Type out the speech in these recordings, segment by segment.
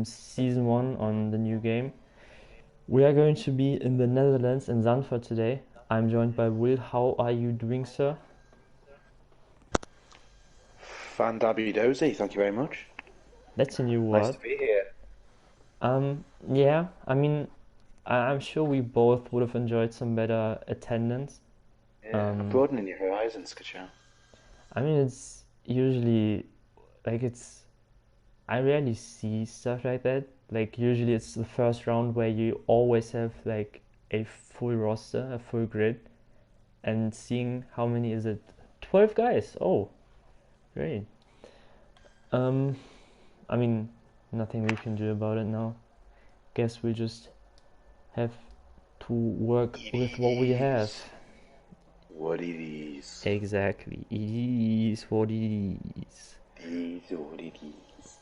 Season 1 on the new game. We are going to be in the Netherlands in Zandvoort today. I'm joined by Will. How are you doing, sir? Fandabidozi, thank you very much. That's a new Nice word. to be here. Yeah, I mean, I'm sure we both would have enjoyed some better attendance. Yeah, Um, broadening your horizons, Kacha. I mean, it's usually it's I rarely see stuff like that. Like usually it's the first round where you always have like a full roster, a full grid, and seeing how many is it? 12 guys. Oh, great. Um, I mean, nothing we can do about it now. Guess we just have to work It with what we have. is what it is. Exactly. It is what it is. It is what it is.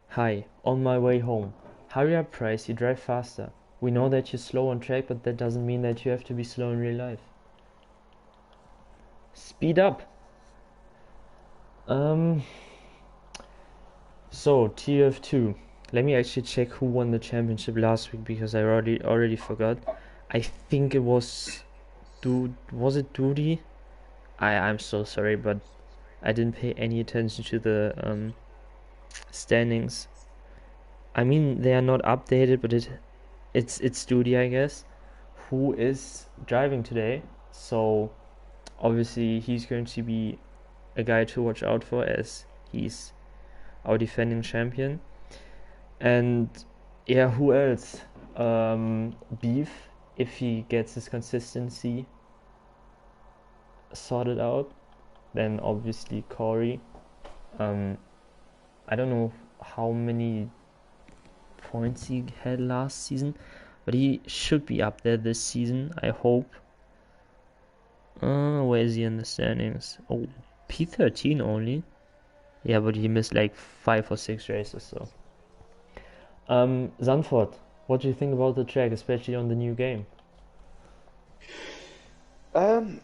Hi, on my way home. Hurry up, Price, you drive faster. We know that you're slow on track, but that doesn't mean that you have to be slow in real life. Speed up! Um, so TUF2. Let me actually check who won the championship last week because I already forgot. I think it was was it Duty? I'm so sorry, but I didn't pay any attention to the standings. I mean they are not updated, but it's Duty, I guess, who is driving today. So obviously he's going to be a guy to watch out for as he's our defending champion. And yeah, who else? Beef, if he gets his consistency sorted out, then obviously Corey. Um, I don't know how many points he had last season, but he should be up there this season, I hope. Where is he in the standings? Oh, P13 only. Yeah, but he missed like 5 or 6 races, so. Zandvoort, what do you think about the track, especially on the new game? Um,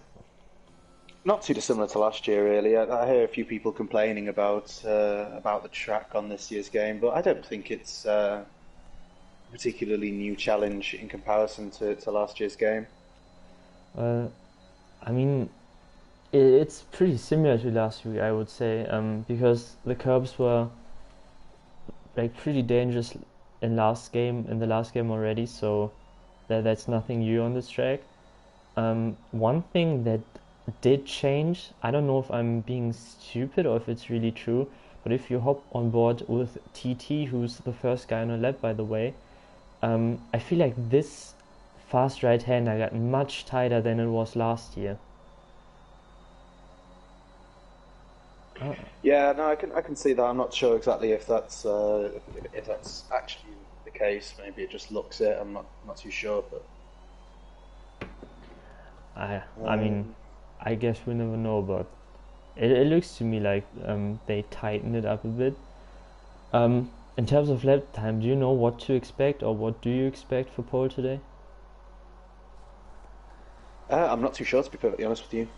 Not too dissimilar to last year, really. I hear a few people complaining about the track on this year's game, but I don't think it's a particularly new challenge in comparison to last year's game. Uh, I mean, it's pretty similar to last week, I would say, because the curbs were like pretty dangerous in the last game already, so that's nothing new on this track. One thing that did change, I don't know if I'm being stupid or if it's really true, but if you hop on board with TT, who's the first guy on a lap, by the way, I feel like this fast right-hander got much tighter than it was last year. Uh, Yeah, no, I can see that. I'm not sure exactly if that's actually the case. Maybe it just looks it. I'm not too sure, but I mean, I guess we never know, but it looks to me like they tightened it up a bit. In terms of lap time, do you know what to expect or what do you expect for pole today? I'm not too sure to be perfectly honest with you.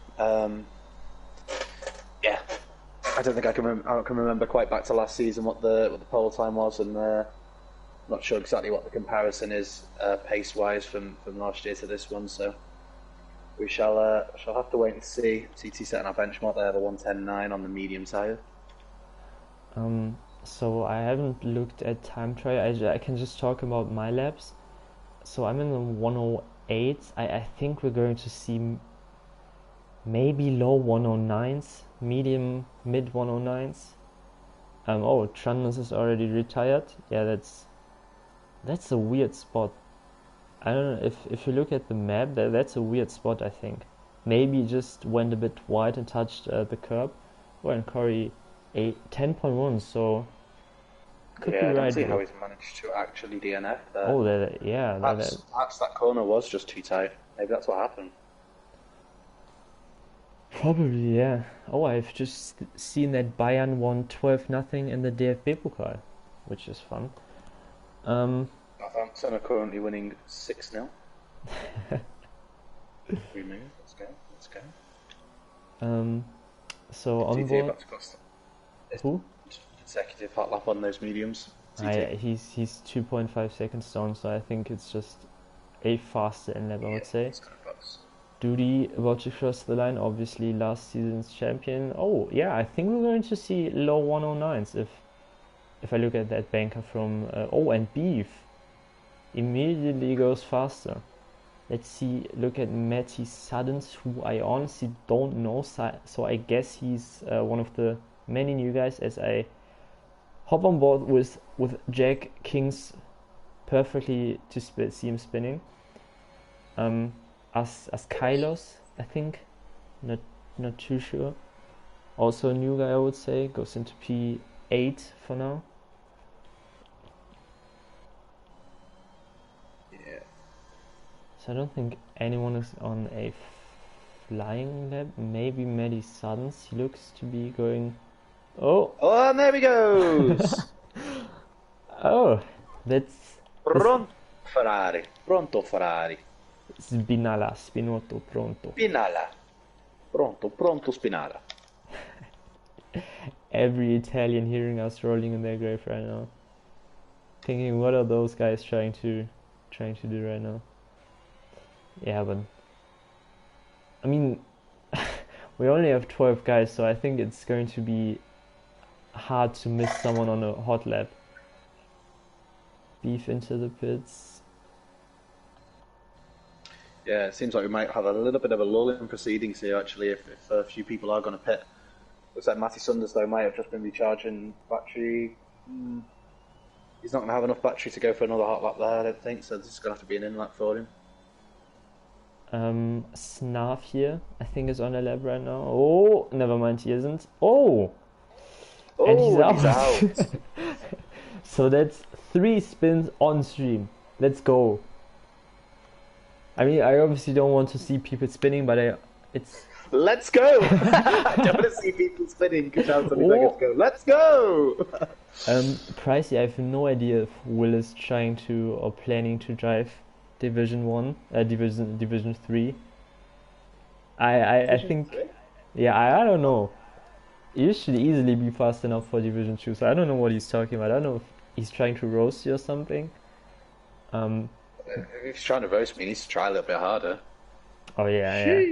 Yeah, I don't think I can remember quite back to last season what the pole time was, and not sure exactly what the comparison is pace wise from last year to this one. So we shall have to wait and see. TT setting our benchmark there, the 110.9 on the medium tire. So I haven't looked at time trial. I can just talk about my laps. So I'm in the 108. I think we're going to see maybe low 109s, medium mid 109s. Oh, Trundles is already retired. Yeah, that's a weird spot. I don't know if you look at the map, that's a weird spot. I think maybe just went a bit wide and touched the curb. Oh, and Corey a 10.1, so could be Yeah, I don't right, see how but he's managed to actually DNF there. oh, yeah, Perhaps that corner was just too tight. Maybe that's what happened. probably, yeah. Oh, I've just seen that Bayern won 12 nothing in the DFB Pokal, which is fun. Um, Southampton are currently winning 6-0. We move. Let's go. Let's go. um, so on TT board, about to cost who? consecutive hot lap on those mediums. TT. He's 2.5 seconds down, so I think it's just a faster in lap, I would say. It's kind of close. Duty about to cross the line, obviously last season's champion. Oh yeah, I think we're going to see low 109s if I look at that banker from oh, and Beef immediately goes faster. Let's see, look at Matty Suddens, who I honestly don't know, so I guess he's one of the many new guys, as I hop on board with Jack Kings perfectly to see him spinning. As Kylos, I think, not too sure. Also a new guy, I would say, goes into P8 for now. Yeah. So I don't think anyone is on a flying lap. Maybe Maddie Suddens. He looks to be going. Oh, Oh, and there he goes. oh, that's Pronto Ferrari. Pronto Ferrari. Spinala, Spinotto, pronto. Spinala. Pronto Spinala. Every Italian hearing us rolling in their grave right now, thinking, what are those guys trying to do right now? Yeah, but I mean, we only have 12 guys, so I think it's going to be hard to miss someone on a hot lap. Beef into the pits. Yeah, it seems like we might have a little bit of a lull in proceedings here, actually, if a few people are going to pit. Looks like Matty Sunders, though, might have just been recharging battery. He's not going to have enough battery to go for another hot lap there, I don't think, so this is going to have to be an in lap for him. Snarf here, I think, is on the lap right now. Oh, never mind, he isn't. Oh! And he's out. So that's 3 spins on stream. Let's go. I mean, I obviously don't want to see people spinning, but it's... Let's go! I don't want to see people spinning. Good chance of seconds go. Let's go! Pricey, I have no idea if Will is trying to or planning to drive Division 1, Division 3. I think... 3? Yeah, I don't know. You should easily be fast enough for Division 2, so I don't know what he's talking about. I don't know if he's trying to roast you or something. If he's trying to roast me, he needs to try a little bit harder. Oh yeah.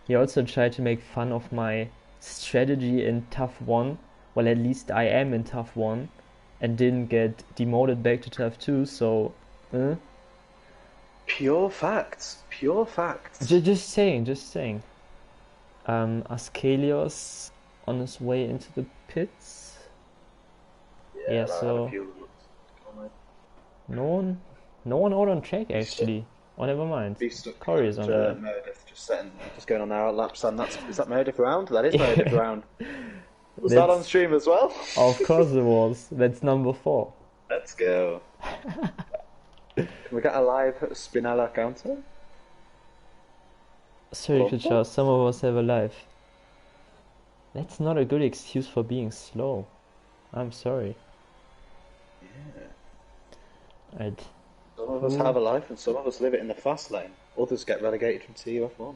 He also tried to make fun of my strategy in TUF1. Well, at least I am in TUF1 and didn't get demoted back to TUF2, so... Pure facts. Pure facts. Just saying. Askelios on his way into the pits. Yeah, so... No one out on track, actually. Oh, never mind. Corey is on there. Meredith just going on there at laps, and is that Meredith round? That is Meredith round. Was that on stream as well? Of course it was. That's number 4. Let's go. Can we get a live Spinella counter? Sorry, Kuchar, some of us have a life. That's not a good excuse for being slow. I'm sorry. Yeah. Some of us have a life and some of us live it in the fast lane. Others get relegated from TUF1.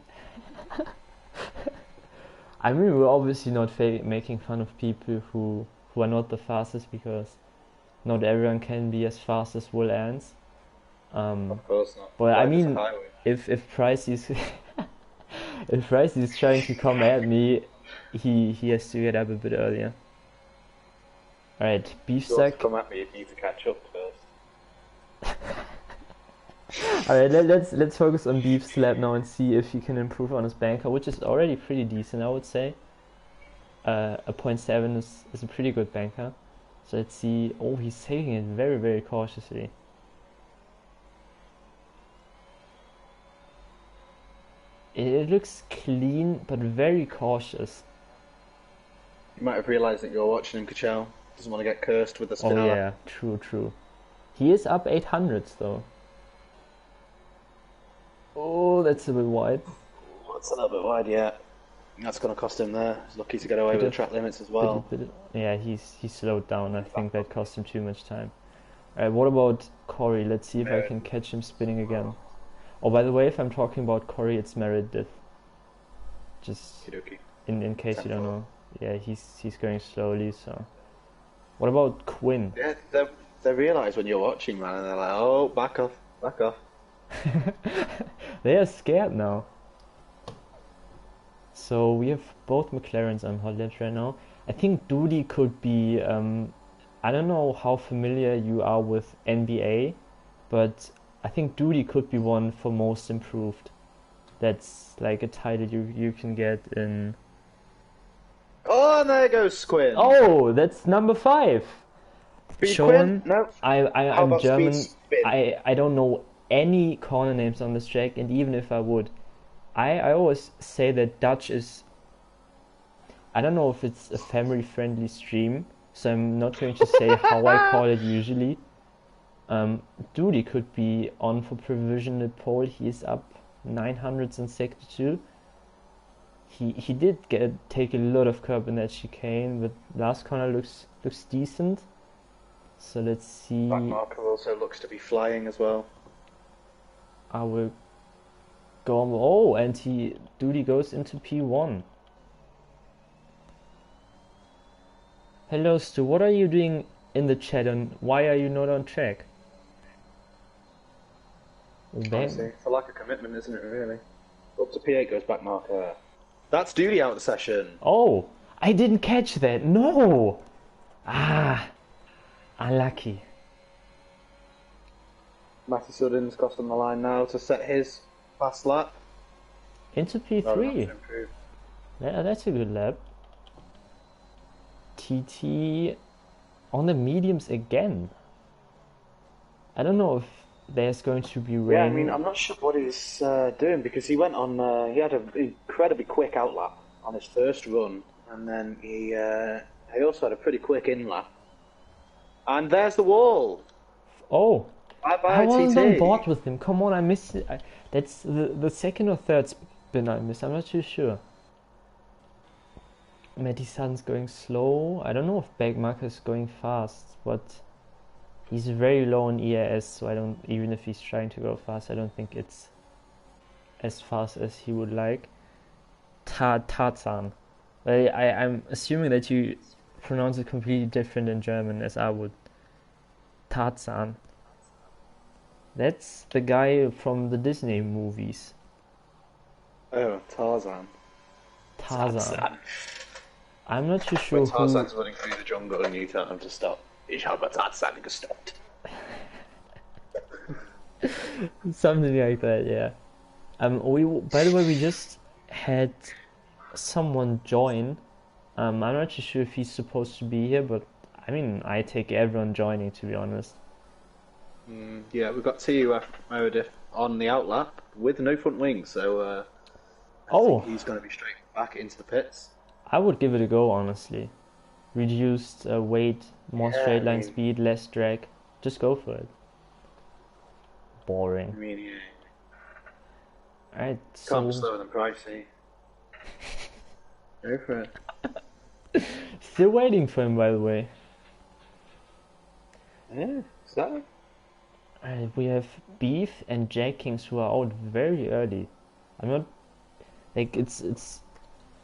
I mean, we're obviously not making fun of people who are not the fastest, because not everyone can be as fast as Will Ants. Of course not. But I mean, if Pricey's if Pricey's trying to come at me, he has to get up a bit earlier. Alright, Beefsack. Come at me, you need to catch up first. Alright, let's focus on Beef's lap now and see if he can improve on his banker, which is already pretty decent, I would say. A 0.7 is a pretty good banker. So let's see. Oh, he's taking it very, very cautiously. It looks clean, but very cautious. You might have realised that you're watching him, Kachel. Doesn't want to get cursed with the spinner. Oh yeah, true. He is up 800s though. Oh, that's a bit wide. That's a little bit wide, yeah. That's going to cost him there. He's lucky to get away with the track limits as well. Yeah, he slowed down. I think that cost him too much time. Alright, what about Corey? Let's see if I can catch him spinning again. Oh, by the way, if I'm talking about Corey, it's Meredith. Just in case you don't know. Yeah, he's going slowly, so... What about Quinn? Yeah, They realise when you're watching, man, and they're like, "Oh, back off, back off." They are scared now. So we have both McLarens on hot laps right now. I think Duty could be. I don't know how familiar you are with NBA, but I think Duty could be one for most improved. That's like a title you can get in. Oh, and there goes Quinn. Oh, that's number 5. Speed Quinn? Sean, No. How I'm about Speed German. Spin? I don't know any corner names on this track, and even if I would, I always say that Dutch is. I don't know if it's a family-friendly stream, so I'm not going to say how I call it usually. Duty could be on for provisional pole. He is up 900s in sector 2. He did take a lot of curb in that chicane, but last corner looks decent. So let's see. Back marker also looks to be flying as well. I will go on. Oh, and Duty goes into P1. Hello, Stu. What are you doing in the chat, and why are you not on track? Honestly, it's a lack of commitment, isn't it, really? Up to P8 goes back marker. That's Duty out of the session. Oh, I didn't catch that. No. Ah, unlucky. Matty Sudden's crossed on the line now to set his fast lap. Into P3. Yeah, that's a good lap. TT on the mediums again. I don't know if there's going to be rain. Yeah, I mean, I'm not sure what he's doing because he went on. He had an incredibly quick out lap on his first run, and then he also had a pretty quick in lap. And there's the wall. Oh, bye-bye, I wasn't TT. on board with him. Come on, I missed it. That's the second or third spin I missed. I'm not too sure. Madison's going slow. I don't know if Backmarker is going fast, but he's very low in EAS, so I don't. Even if he's trying to go fast, I don't think it's as fast as he would like. Tarzan. I'm assuming that you pronounce it completely different in German as I would. Tarzan. That's the guy from the Disney movies. Oh, Tarzan. Tarzan. I'm not too sure when Tarzan's running through the jungle and you tell him to stop. Ich habe Tarzan gestoppt. Something like that, yeah. By the way, we just had someone join. I'm not too sure if he's supposed to be here, but I mean, I take everyone joining, to be honest. Yeah, we've got TUF Meredith on the outlap with no front wing, so I think he's going to be straight back into the pits. I would give it a go, honestly. Reduced weight, more straight line speed, less drag. Just go for it. Boring. I mean, yeah. Alright, Can't be slower than pricey. Go for it. Still waiting for him, by the way. Yeah, so. Alright, we have Beef and Jack Kings who are out very early. I'm not like it's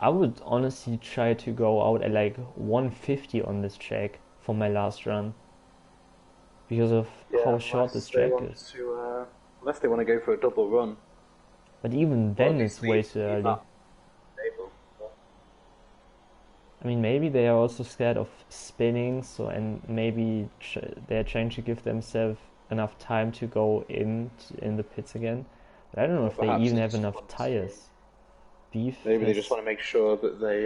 I would honestly try to go out at like 150 on this track for my last run because of how short this track is. Unless they want to go for a double run. But even then it's way too early. I mean, maybe they are also scared of spinning, so and maybe they're trying to give themselves enough time to go in the pits again. But I don't know if they even have enough tires. Beef. Maybe they just want to make sure that they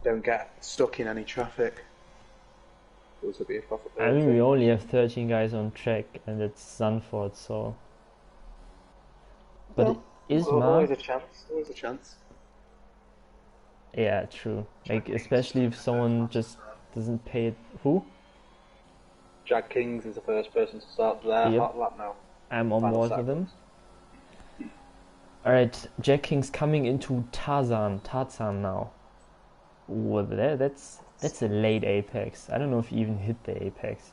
don't get stuck in any traffic. Also be a possibility. I mean, we only have 13 guys on track, and it's Zandvoort, so. But is always a chance. Always a chance. Yeah, true. Like, especially if someone just doesn't pay it. Who? Jack Kings is the first person to start their hot lap now. I'm on board with them. Alright, Jack King's coming into Tarzan now. Ooh, that's a late apex. I don't know if he even hit the apex.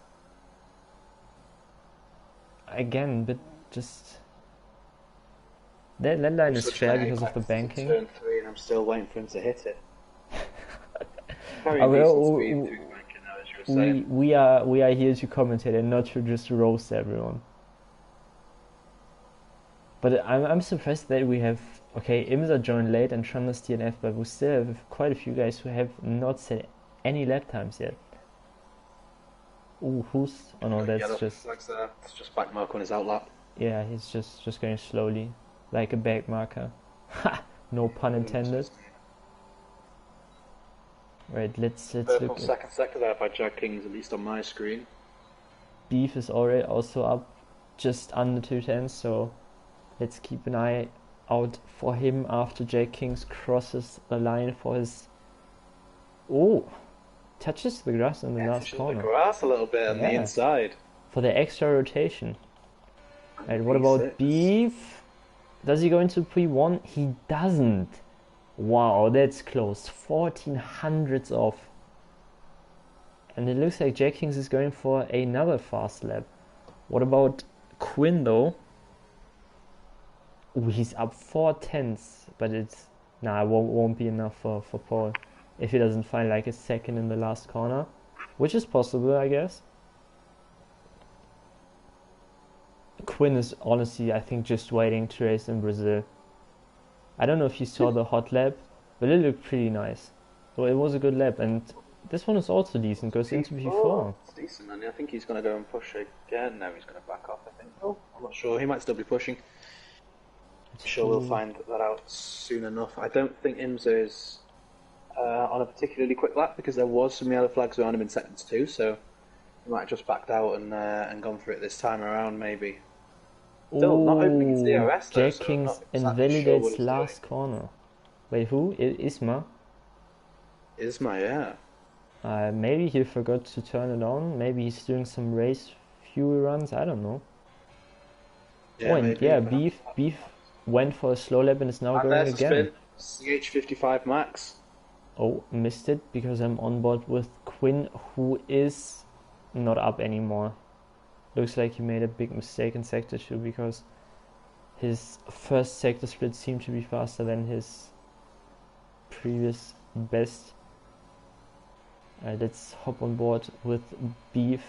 Again, but just... That line is fair because of the banking. Turn 3 and I'm still waiting for him to hit it. Very decent speed through the banking, that was just saying. we are here to commentate and not to just roast everyone. But I'm surprised that we have Imsa joined late and Trundle's DNF, but we still have quite a few guys who have not set any lap times yet. Ooh, who's? Oh no, that's just It's just back mark on his outlap. yeah. He's just going slowly, like a back marker. Ha! No pun intended. Right, let's look Purple at second sector there by Jack Kings, at least on my screen. Beef is already also up just under 210, so let's keep an eye out for him after Jack Kings crosses the line for his. Oh, touches the grass in the last corner. The grass a little bit on the inside. For the extra rotation. Right, what about Beef? Does he go into P1? He doesn't. Wow, that's close. 1400s off. And it looks like Jack Kings is going for another fast lap. What about Quinn though? Ooh, he's up 4 tenths, but it won't be enough for Paul if he doesn't find like a second in the last corner, which is possible, I guess. Quinn is honestly, I think, just waiting to race in Brazil. I don't know if you saw the hot lap, but it looked pretty nice. So it was a good lap, and this one is also decent, goes into P4. It's decent, and I think he's going to go and push again. No, he's going to back off, I think. Oh, I'm not sure. He might still be pushing. I'm sure we'll find that out soon enough. I don't think Imsa is on a particularly quick lap because there was some yellow flags around him in seconds too, so he might have just backed out and gone for it this time around, maybe. Still not opening his DRS though, Jack Kings invalidates last corner. Wait, who? Isma? Isma, yeah. Maybe he forgot to turn it on. Maybe he's doing some race fuel runs. I don't know. Yeah, maybe, Beef went for a slow lap and is now going again. CH55 Max. Oh, missed it because I'm on board with Quinn, who is not up anymore. Looks like he made a big mistake in Sector 2 because his first sector split seemed to be faster than his previous best. Let's hop on board with Beef,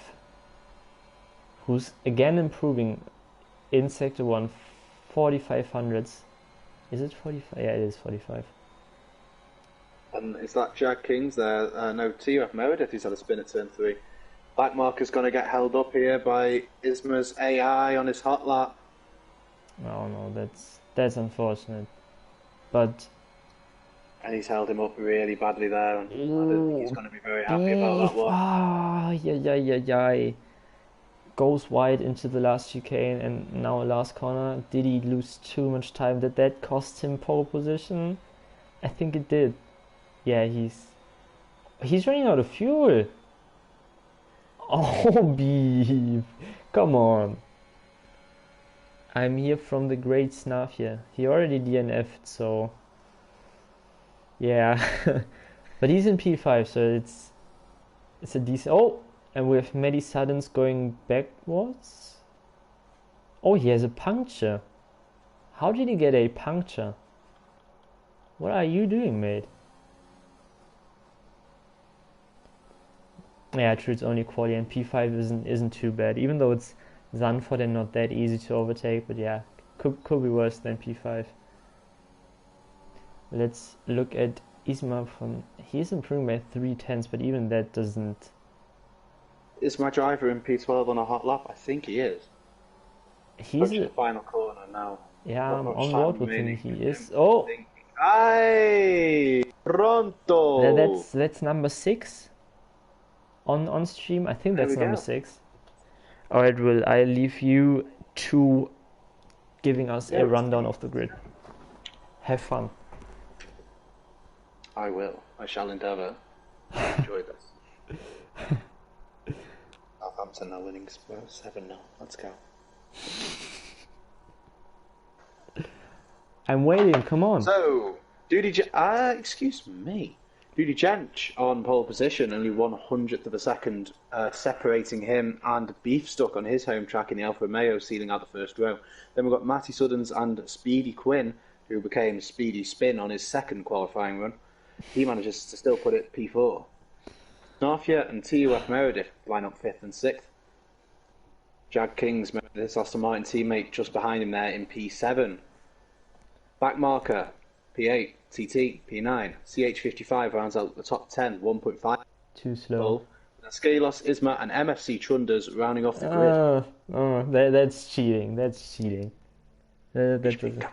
who's again improving in Sector 1, 4500s. Is it 45? Yeah, it is 45. And is that Jack Kings there? No, TUF Meredith, he's had a spin at turn 3. Back marker's going to get held up here by Isma's AI on his hot lap. Oh no, that's unfortunate. But and he's held him up really badly there, and I don't think he's going to be very happy about that one. Yeah. Goes wide into the last chicane and now last corner. Did he lose too much time? Did that cost him pole position? I think it did. Yeah, he's running out of fuel. Oh, Beef, come on. I'm here from the great Snafia. He already DNF'd, so yeah. But he's in P5, so it's a decent. Oh, and we have Maddie Suddens going backwards. Oh, he has a puncture. How did he get a puncture? What are you doing, mate? Yeah, true, it's only quali, and P5 isn't too bad, even though it's Zandvoort and not that easy to overtake, but yeah, could be worse than P5. Let's look at Isma he's improving by 3 tenths, but even that doesn't. Is my driver in P12 on a hot lap? I think he is. He's the final corner now. Yeah, I'm on board with him. He is. Oh, ay, pronto. That's number 6. On stream, I think that's number 6. Alright, Will, I leave you to giving us a rundown of the grid. Have fun. I will. I shall endeavour. Enjoy this. Southampton are winning Spurs 7-0. Let's go. I'm waiting, come on. So, excuse me. Duty Jench on pole position, only 1/100th of a second, separating him and Beef stuck on his home track in the Alfa Romeo, sealing out the first row. Then we've got Matty Suddens and Speedy Quinn, who became Speedy Spin on his second qualifying run. He manages to still put it P4. Snarfia and TUF Meredith line up 5th and 6th. Jag Kings, Meredith's Aston Martin teammate, just behind him there in P7. Back marker, P8, TT, P9. CH55 rounds out the top 10, 1.5. Too slow. Scalos, Isma, and MFC Trunders rounding off the grid. That's cheating. That's cheating. That doesn't.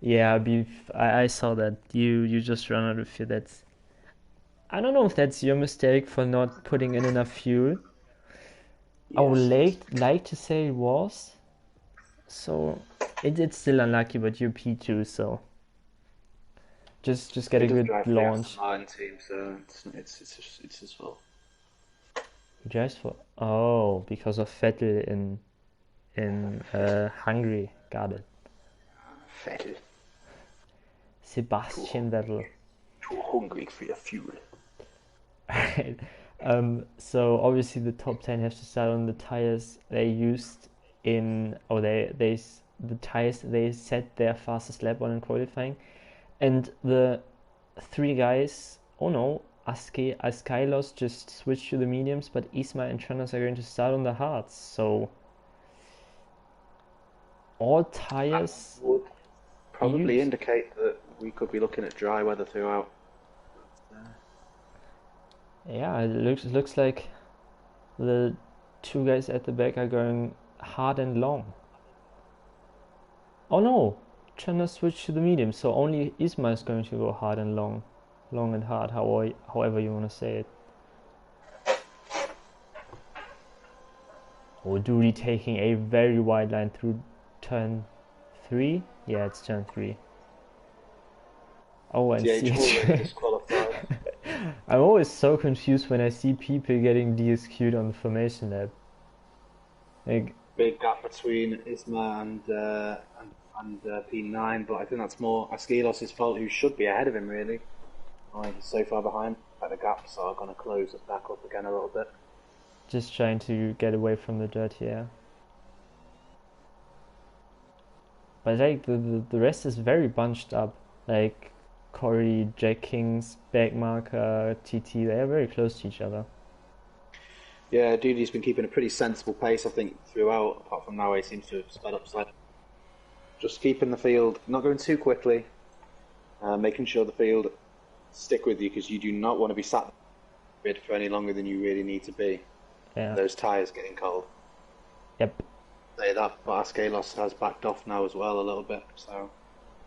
Yeah, I saw that. You just run out of fuel. I don't know if that's your mistake for not putting in enough fuel. I would like to say it was. So it's still unlucky, but you're P2, so just get a good launch. Team, so it's his fault. He drives for because of Vettel in Hungary. Got it. Vettel. Sebastian Vettel. Too hungry for your fuel. Right. So obviously the top 10 have to start on the tires they used the tires they set their fastest lap on in qualifying, and the three guys. Askylos just switched to the mediums, but Isma and Tranas are going to start on the hards. So all tires would probably indicate that we could be looking at dry weather throughout. Yeah, it looks like the two guys at the back are going hard and long. Oh no, Tranas switched to the medium, so only Isma is going to go hard and long and hard, however you want to say it. Oh, Duty taking a very wide line through turn 3. Yeah, it's turn 3. Oh, and I'm always so confused when I see people getting DSQ'd on the formation lap. Like, big gap between Isma and P9, but I think that's more Askylos' fault, who should be ahead of him really. He's so far behind at the gap, so I'm going to close it back up again a little bit. Just trying to get away from the dirt here. But like the rest is very bunched up. Like Corey, Jack Kings, Backmarker, TT, they are very close to each other. Yeah, Duty's been keeping a pretty sensible pace, I think, throughout, apart from now he seems to have sped up slightly. Just keeping the field, not going too quickly, making sure the field stick with you, because you do not want to be sat grid for any longer than you really need to be. Yeah. Those tyres getting cold. Yep. Say that, but Askylos has backed off now as well a little bit, so...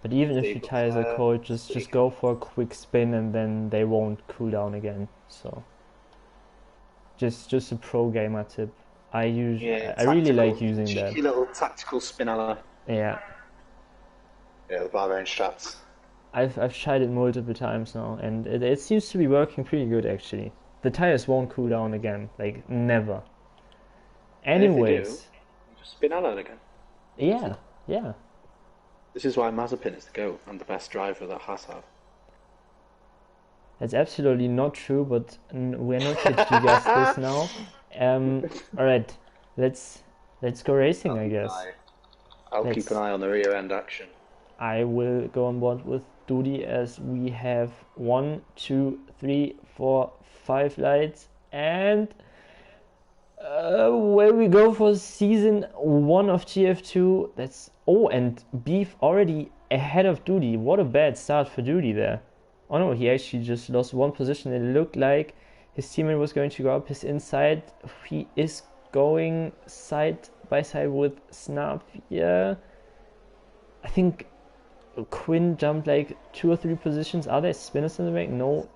But even if your tyres are cold, just go for a quick spin and then they won't cool down again, so... Just a pro gamer tip. I really like using that. Cheeky little tactical spinella. Yeah. Yeah, the Bahrain strats. I've tried it multiple times now, and it seems to be working pretty good actually. The tires won't cool down again, like never. Anyways, you just spin out again. Yeah. This is why Mazepin is the GOAT and the best driver that Haas have. That's absolutely not true, but we're not here to discuss this now. All right, let's go racing, I guess. I'll keep an eye on the rear end action. I will go on board with Duty as we have 1, 2, 3, 4, 5 lights, and where we go for season 1 of TF2. And Beef already ahead of Duty. What a bad start for Duty there. Oh no, he actually just lost one position. It looked like his teammate was going to go up his inside. He is going side by side with Snap. Yeah, I think Quinn jumped like 2 or 3 positions. Are there spinners in the back? No,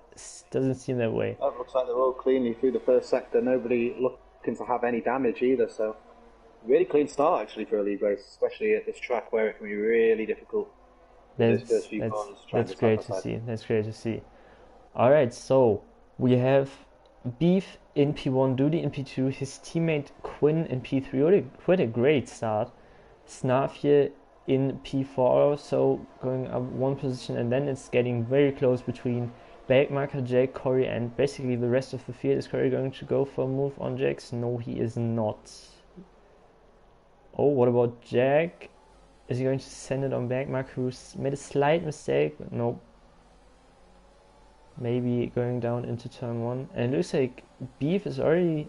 doesn't seem that way. That looks like they're all cleanly through the first sector. Nobody looking to have any damage either. So really clean start actually for a league race, especially at this track where it can be really difficult. That's great to see. That's great to see. Alright, so we have Beef in P1, Duty in P2, his teammate Quinn in P3. What a great start. Snarfje in P4, so going up 1 position, and then it's getting very close between Backmarker, Jake, Corey, and basically the rest of the field. Is Corey going to go for a move on Jax? No, he is not. Oh, what about Jack? Is he going to send it on Backmark, who's made a slight mistake? Nope. maybe going down into turn 1. And it looks like Beef is already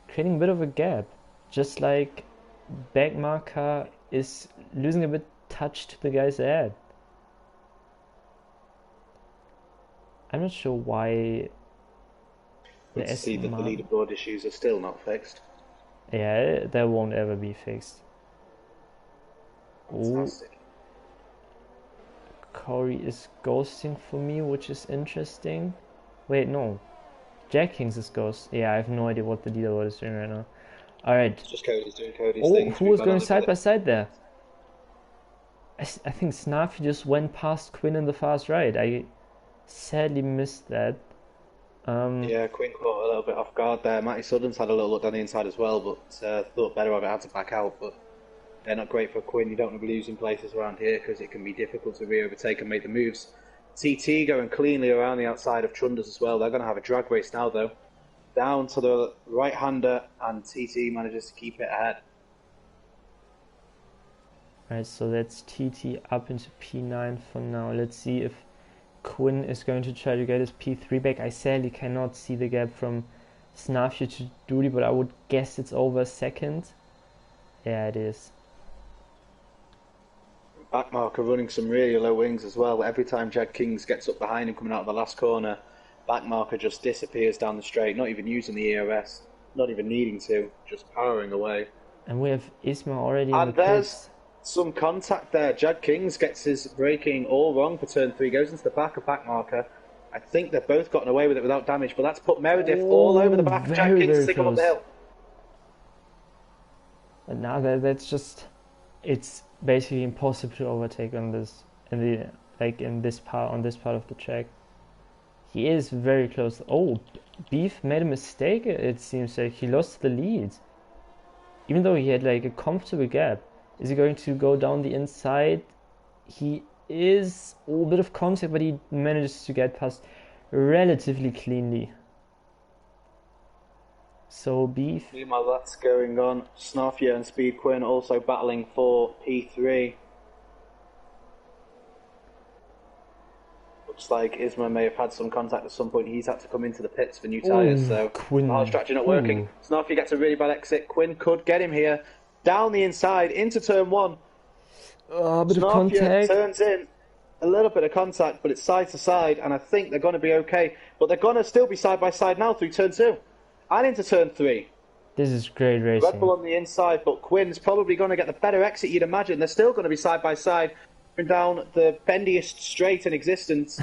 creating a bit of a gap. Just like Backmarker is losing a bit touch to the guys ahead. I'm not sure why Good the to see that the SMR... leaderboard issues are still not fixed. Yeah, that won't ever be fixed. Oh, Fantastic. Corey is ghosting for me, which is interesting. Wait, no. Jack Kings is ghost. Yeah, I have no idea what the leaderboard is doing right now. Alright. It's just Cody's doing Cody's Oh, thing. who was going side by side there? I think Snarfy just went past Quinn in the fast right. I sadly missed that. Yeah, Quinn caught a little bit off guard there. Matty Sutton's had a little look down the inside as well, but thought better of it, had to back out. But they're not great for Quinn. You don't want to be losing places around here because it can be difficult to re-overtake and make the moves. TT going cleanly around the outside of Trunders as well. They're going to have a drag race now, though. Down to the right-hander, and TT manages to keep it ahead. Alright, so that's TT up into P9 for now. Let's see if Quinn is going to try to get his P3 back. I sadly cannot see the gap from Snarfy to Doody, but I would guess it's over a second. Yeah, it is. Backmarker running some really low wings as well. Every time Jag Kings gets up behind him coming out of the last corner, Backmarker just disappears down the straight, not even using the ERS, not even needing to, just powering away. And we have Isma already in And the there's pits. some contact there. Jag Kings gets his braking all wrong for turn 3, goes into the back of Backmarker. I think they've both gotten away with it without damage, but that's put Meredith all over the back of Jag Kings as they come up the hill. And now that's just, it's basically impossible to overtake on this in this part of the track. He is very close. Oh, Beef made a mistake. It seems like he lost the lead, even though he had like a comfortable gap. Is he going to go down the inside? He is a bit of contact, but he manages to get past relatively cleanly. So Beef. Meanwhile, that's going on. Snarfia and Speed Quinn also battling for P3. Looks like Isma may have had some contact at some point. He's had to come into the pits for new tyres, so Quinn. hard strategy not working. Snarfia gets a really bad exit. Quinn could get him here. Down the inside, into turn 1. A bit of Snarfia contact. turns in. A little bit of contact, but it's side to side, and I think they're going to be okay. But they're going to still be side by side now through turn 2. And into turn 3. This is great racing. Red Bull on the inside, but Quinn's probably going to get the better exit, you'd imagine. They're still going to be side by side, down the bendiest straight in existence.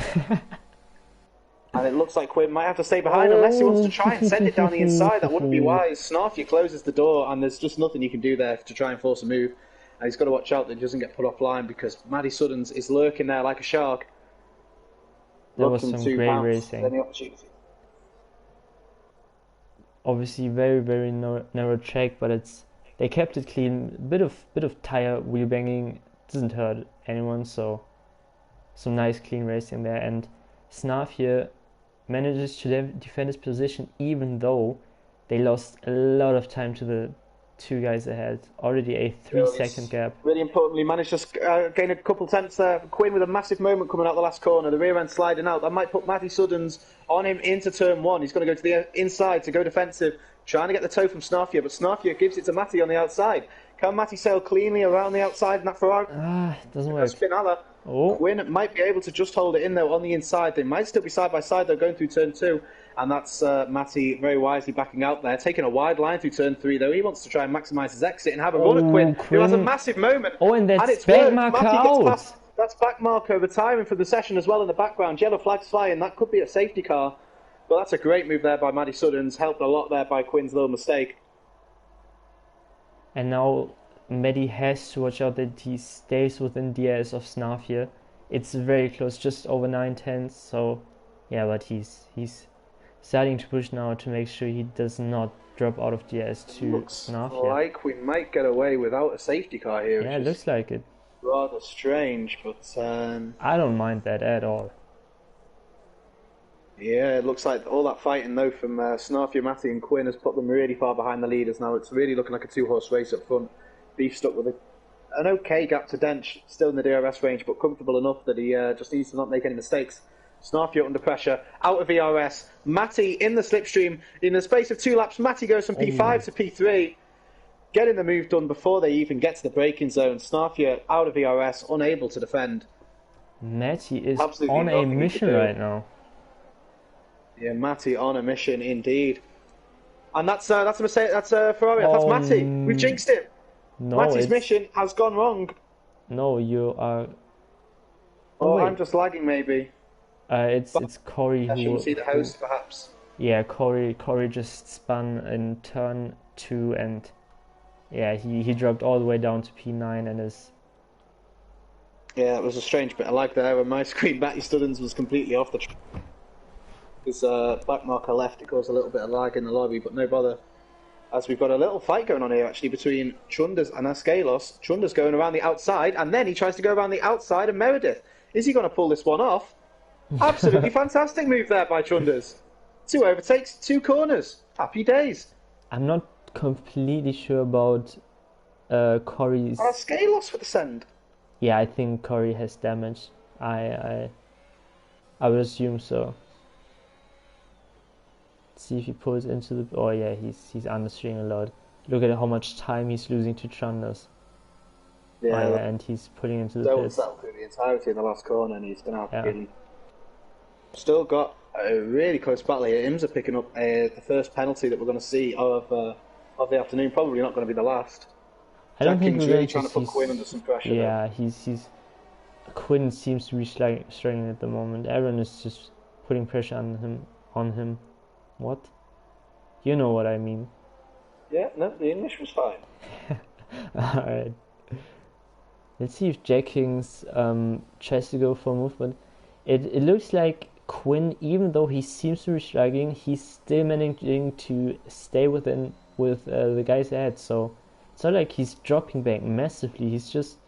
And it looks like Quinn might have to stay behind unless he wants to try and send it down the inside. That wouldn't be wise. Snarfy closes the door, and there's just nothing you can do there to try and force a move. And he's got to watch out that he doesn't get put offline because Maddie Suddens is lurking there like a shark. That was some great racing. Any opportunity. Obviously very narrow track, but they kept it clean. Bit of tire wheel banging doesn't hurt anyone, so some nice clean racing there. And Snarf here manages to defend his position even though they lost a lot of time to the two guys ahead. Already a 3-second gap. Really importantly, managed to gain a couple tenths there. Quinn with a massive moment coming out the last corner. The rear end sliding out. That might put Matty Suddens on him into turn 1. He's going to go to the inside to go defensive. Trying to get the toe from Snarfia, but Snarfia gives it to Matty on the outside. Can Matty sail cleanly around the outside in that Ferrari? Doesn't work. Spinella. Oh. Quinn might be able to just hold it in though on the inside. They might still be side by side though going through turn 2. And that's Matty very wisely backing out there, taking a wide line through turn 3 though. He wants to try and maximise his exit and have a run at Quinn, who has a massive moment. Oh, and that's it's Backmarker out. Past, that's Backmarker retiring from the session as well in the background. Yellow flags flying. That could be a safety car. But that's a great move there by Matty Suddens. Helped a lot there by Quinn's little mistake. And now Maddie has to watch out that he stays within DRS of Snarf here. It's very close, just over 9/10. So yeah, but he's starting to push now to make sure he does not drop out of DRS to Snarf here. Looks like we might get away without a safety car here. Yeah, it looks like it. Rather strange, but I don't mind that at all. Yeah, it looks like all that fighting though from Snarfia, Matty and Quinn has put them really far behind the leaders now. It's really looking like a 2-horse race up front. Beef stuck with an okay gap to Dench, still in the DRS range, but comfortable enough that he just needs to not make any mistakes. Snarfio under pressure, out of ERS. Matty in the slipstream. In the space of 2 laps, Matty goes from P5 to P3, getting the move done before they even get to the braking zone. Snarfio out of ERS, unable to defend. Matty is Absolutely on a mission right now. Yeah, Matty on a mission indeed. And that's a mistake. That's Ferrari. That's Matty. We've jinxed him. No, Matty's mission has gone wrong. No, you are. Oh, I'm just lagging, maybe. It's Corey I shouldn't see the host, perhaps. Yeah, Corey just spun in turn 2, and yeah, he dropped all the way down to P9 and is. Yeah, it was a strange bit of lag there. When my screen, Matty Studdens was completely off the track. His back marker left, it caused a little bit of lag in the lobby, but no bother. As we've got a little fight going on here, actually, between Chunders and Askelos. Chunders going around the outside, and then he tries to go around the outside of Meredith. Is he going to pull this one off? Absolutely fantastic move there by Chunders. 2 overtakes, 2 corners. Happy days. I'm not completely sure about Corey's. Askelos for the send. Yeah, I think Corey has damage. I would assume so. See if he pulls into the. Oh yeah, he's understeering a lot. Look at how much time he's losing to Chunders. Yeah, and he's putting into the pits. Settled through the entirety of the last corner, and he's going to have to get. Still got a really close battle here. Imsa picking up the first penalty that we're going to see of the afternoon. Probably not going to be the last. I don't think we're really trying to put Quinn under some pressure. Yeah, he's Quinn seems to be struggling at the moment. Aaron is just putting pressure on him. What? You know what I mean. Yeah, no, the English was fine. Alright. Let's see if Jack Kings tries to go for a move, but it looks like Quinn, even though he seems to be struggling, he's still managing to stay with the guys ahead, so it's not like he's dropping back massively. He's just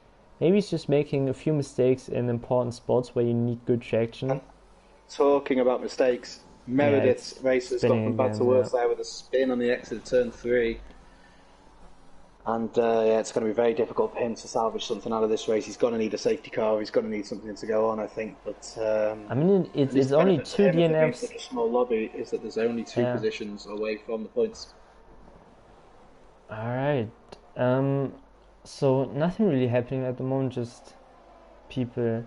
making a few mistakes in important spots where you need good traction. And talking about mistakes, Meredith's racer's got from bad to worse there with a spin on the exit of turn 3. And yeah, it's going to be very difficult for him to salvage something out of this race. He's going to need a safety car. He's going to need something to go on, I think. But I mean, it's only 2 DNFs. Such a small lobby is that there's only 2 positions away from the points. All right. So nothing really happening at the moment. Just people.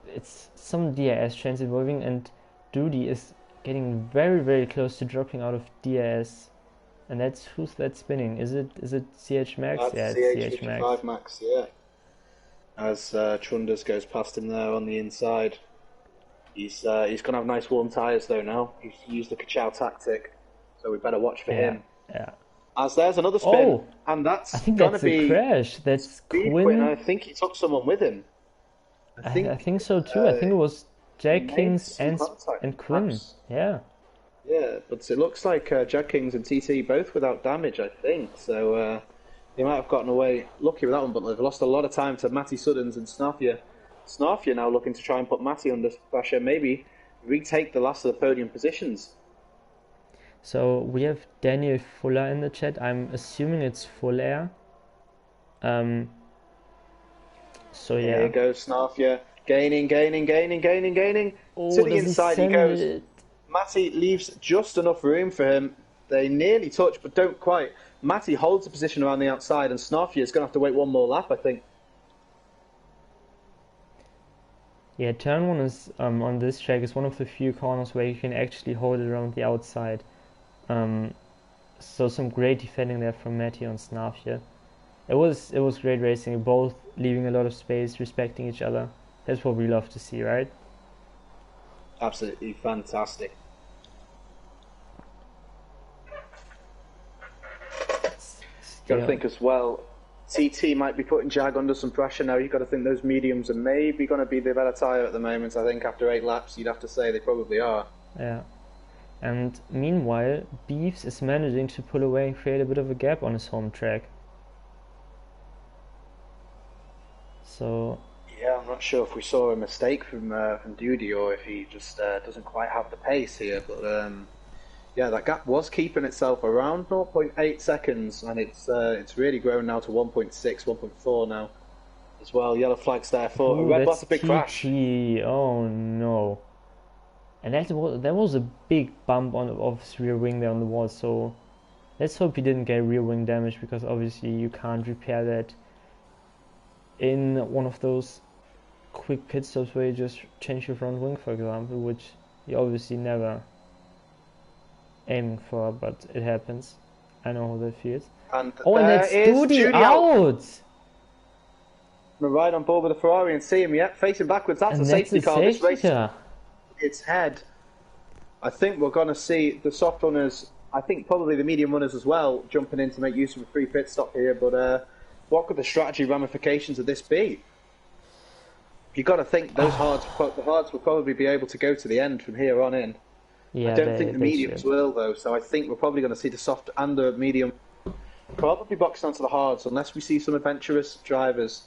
It's some DRS trains evolving, and Duty is getting very, very close to dropping out of DRS. And who's that spinning? Is it CH Max? That's it's CH Max. Max, yeah. As Chunders goes past him there on the inside. He's going to have nice warm tyres though now. He's used the Kachow tactic, so we better watch for him. Yeah. As there's another spin, and that's going to be a crash. That's Quinn. I think he took someone with him. I think so too. I think it was Jack Kings and Quinn. Perhaps. Yeah. Yeah, but it looks like Jack Kings and TT both without damage, I think. So they might have gotten away lucky with that one, but they've lost a lot of time to Matty Suddens and Snarfia. Snarfia now looking to try and put Matty under pressure, maybe retake the last of the podium positions. So we have Daniel Fuller in the chat. I'm assuming it's Fuller. So yeah. Here goes Snarfia, gaining. Oh, to the inside he goes. Matty leaves just enough room for him. They nearly touch, but don't quite. Matty holds the position around the outside, and Snarfia is going to have to wait one more lap, I think. Yeah, turn 1 is on this track is one of the few corners where you can actually hold it around the outside. So some great defending there from Matty on Snarfia. It was great racing, both leaving a lot of space, respecting each other. That's what we love to see, right? Absolutely fantastic. Got to think as well, TT might be putting Jag under some pressure now. You've got to think those mediums are maybe going to be the better tyre at the moment. I think after 8 laps, you'd have to say they probably are. Yeah. And meanwhile, Beefs is managing to pull away and create a bit of a gap on his home track. So. Yeah, I'm not sure if we saw a mistake from Duty or if he just doesn't quite have the pace here. But yeah, that gap was keeping itself around 0.8 seconds, and it's really grown now to 1.6, 1.4 now. as well. Yellow flags there for a Oh, red. That's that's a big crash. TT. Oh no. And that was a big bump of his rear wing there on the wall, so let's hope he didn't get rear wing damage, because obviously you can't repair that in one of those quick pit stops where you just change your front wing, for example, which you obviously never aiming for, but it happens. I know how that feels. And Oh, and there that's is Duty Judy out. out! We're right on board with the Ferrari and see him yet facing backwards. That's And a that's safety a car. This safety race, car. its head. I think we're going to see the soft runners, I think probably the medium runners as well, jumping in to make use of a free pit stop here. But what could the strategy ramifications of this be? You've got to think the hards will probably be able to go to the end from here on in. Yeah, I don't think the they mediums should. will, though, so I think we're probably going to see the soft and the medium probably boxed onto the hards, unless we see some adventurous drivers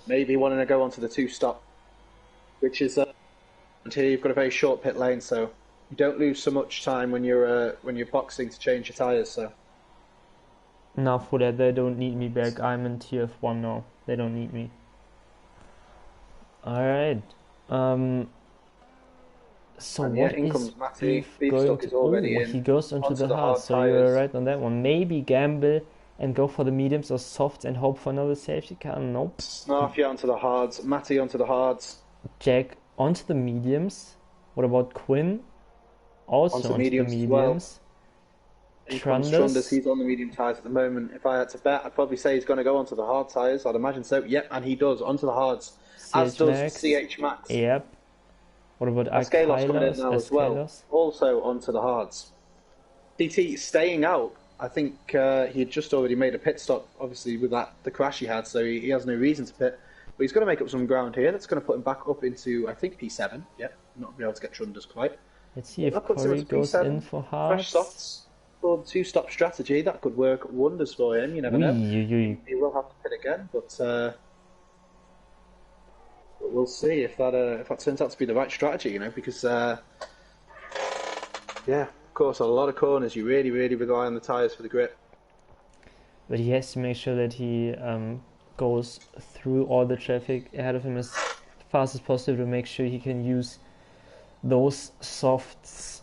maybe wanting to go onto the two-stop, which is until you've got a very short pit lane, so you don't lose so much time when you're boxing to change your tyres. So Now for that, they don't need me back. I'm in TUF1 now. They don't need me. Alright. So and what yeah, in is comes Matty. Beef going Beefstock to... is already Oh, in he goes onto onto the the hard, hard so you're tyres. right on that one. Maybe gamble and go for the mediums or softs and hope for another safety car. Nope. Snarfy onto the hards, Matty onto the hards, Jack onto the mediums. What about Quinn? Also onto onto the mediums as well. mediums. In comes Trunders, Trunders. he's on the medium tyres at the moment. If I had to bet, I'd probably say he's going to go onto the hard tyres. I'd imagine so. Yep, and he does, onto the hards. As CH does Max. CH Max. Yep. What about Ascalos coming in now as well. Ascalos? Also onto the hards. DT staying out. I think he had just already made a pit stop, obviously, with the crash he had, so he has no reason to pit. But he's going to make up some ground here. That's going to put him back up into, I think, P7. Yep, not be able to get Trunders quite. Let's see if That puts him Corey into goes P7. in for Fresh hards. softs. For the two-stop strategy, that could work wonders for him. You never know. He will have to pit again, but we'll see if that turns out to be the right strategy. You know, because yeah, of course, a lot of corners you really, really rely on the tyres for the grip. But he has to make sure that he goes through all the traffic ahead of him as fast as possible to make sure he can use those softs.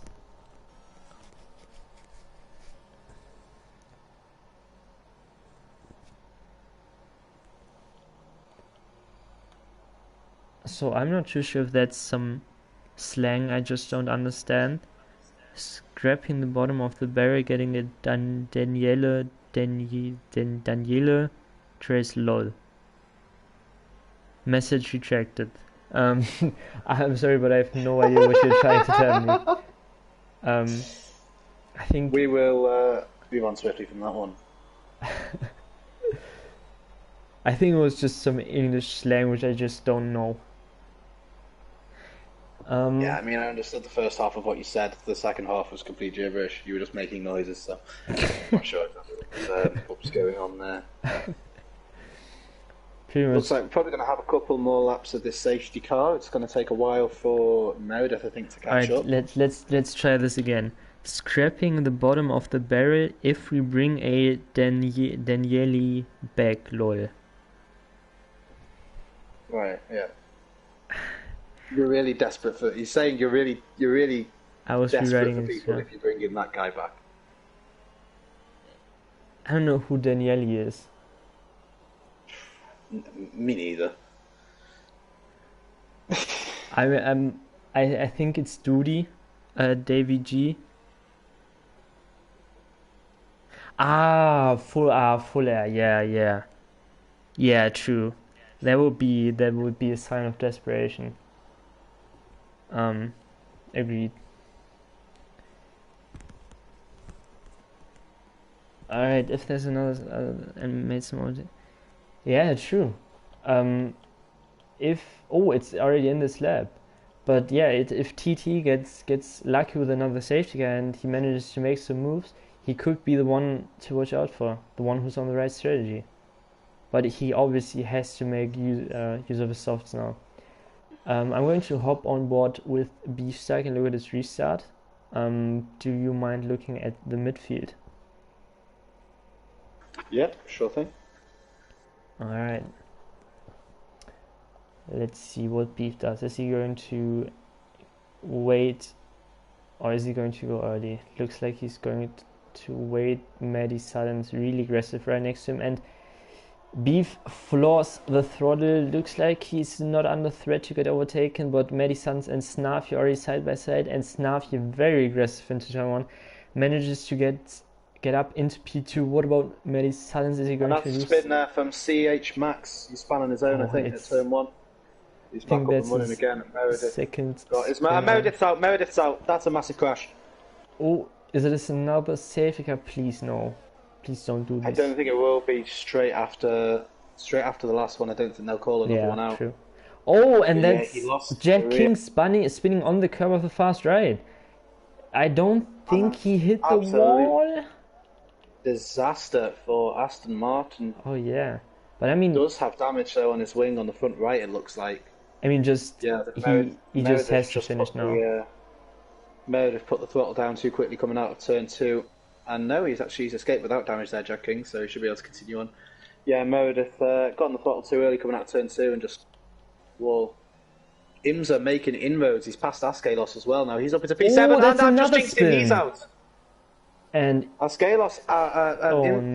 So I'm not too sure if that's some slang I just don't understand. Scrapping the bottom of the barrel, getting a Daniele trace lol. Message retracted. I'm sorry, but I have no idea what you're trying to tell me. I think we will move on swiftly from that one. I think it was just some English slang which I just don't know. Yeah, I mean, I understood the first half of what you said. The second half was complete gibberish. You were just making noises, so I'm not sure exactly what was going on there. Looks like we're probably going to have a couple more laps of this safety car. It's going to take a while for Meredith, I think, to catch up. Let's try this again. Scrapping the bottom of the barrel if we bring a Daniele back, lol. Right, yeah. You're really desperate for. He's saying you're really I was desperate for rewriting people it. if you bring in that guy back. I don't know who Daniele is. Me neither. I think it's Duty, Davy G. Full air. Yeah, true. That would be a sign of desperation. Agreed. Alright, if there's another and made some more. Yeah, true. It's already in this lab. But yeah, if TT gets lucky with another safety car and he manages to make some moves, he could be the one to watch out for, the one who's on the right strategy. But he obviously has to make use of his softs now. I'm going to hop on board with Beefstack and look at his restart. Do you mind looking at the midfield? Yeah, sure thing. Alright. Let's see what Beef does. Is he going to wait, or is he going to go early? Looks like he's going to wait. Maddie Sutton's really aggressive right next to him, and Beef floors the throttle. Looks like he's not under threat to get overtaken, but Maddie Sutton and Snarfy already side by side, and Snarfy, very aggressive into turn 1, manages to get up into P2. What about Maddie Sutton? Is he going to lose? Spin there from CH Max. He's spun on his own, I think, at turn 1. He's back up and running again. Meredith. Second. Meredith's out. Meredith's out. That's a massive crash. Oh, is it another safety car? Please no. Please don't do this. I don't think it will be straight after the last one. I don't think they'll call another one out. True. Oh, and that's Jet King spinning on the curb of the fast right. I don't think he hit the wall. Disaster for Aston Martin. Oh yeah, but I mean, he does have damage though on his wing on the front right. It looks like. I mean, just he just has to finish now. Meredith put the throttle down too quickly coming out of turn 2, and no, he's escaped without damage there, Jack King, so he should be able to continue on. Yeah, Meredith got on the throttle too early coming out of turn 2 and just Imza making inroads. He's past Askelos as well now. He's up into P7 and I'm just jinxed him. He's out. And Askelos,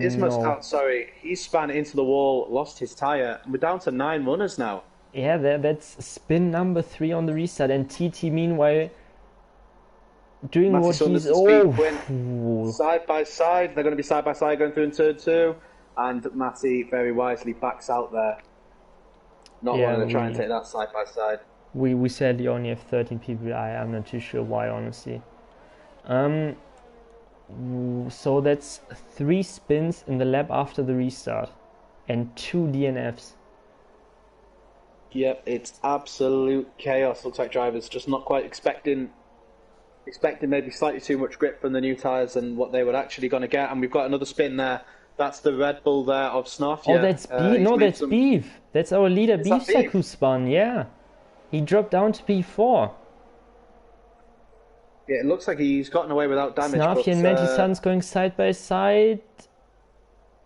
Isma's out. Sorry, he span into the wall, lost his tyre, and we're down to 9 runners now. Yeah, that's spin number 3 on the restart, and TT meanwhile doing Matty what Saunders he's side by side. They're going to be side by side going through in turn 2, and Matty very wisely backs out there. Not wanting to try and take that side by side. We sadly only have 13 people. I'm not too sure why, honestly. So that's 3 spins in the lap after the restart, and 2 DNFs. Yep, it's absolute chaos. Looks like drivers just not quite expecting maybe slightly too much grip from the new tyres and what they were actually going to get. And we've got another spin there. That's the Red Bull there of Snarfia. Oh, that's Beef. No, that's Beef. That's our leader, Beef who spun. Yeah, he dropped down to P4. Yeah, it looks like he's gotten away without damage. Snarfy and Maddie Sutton's going side by side,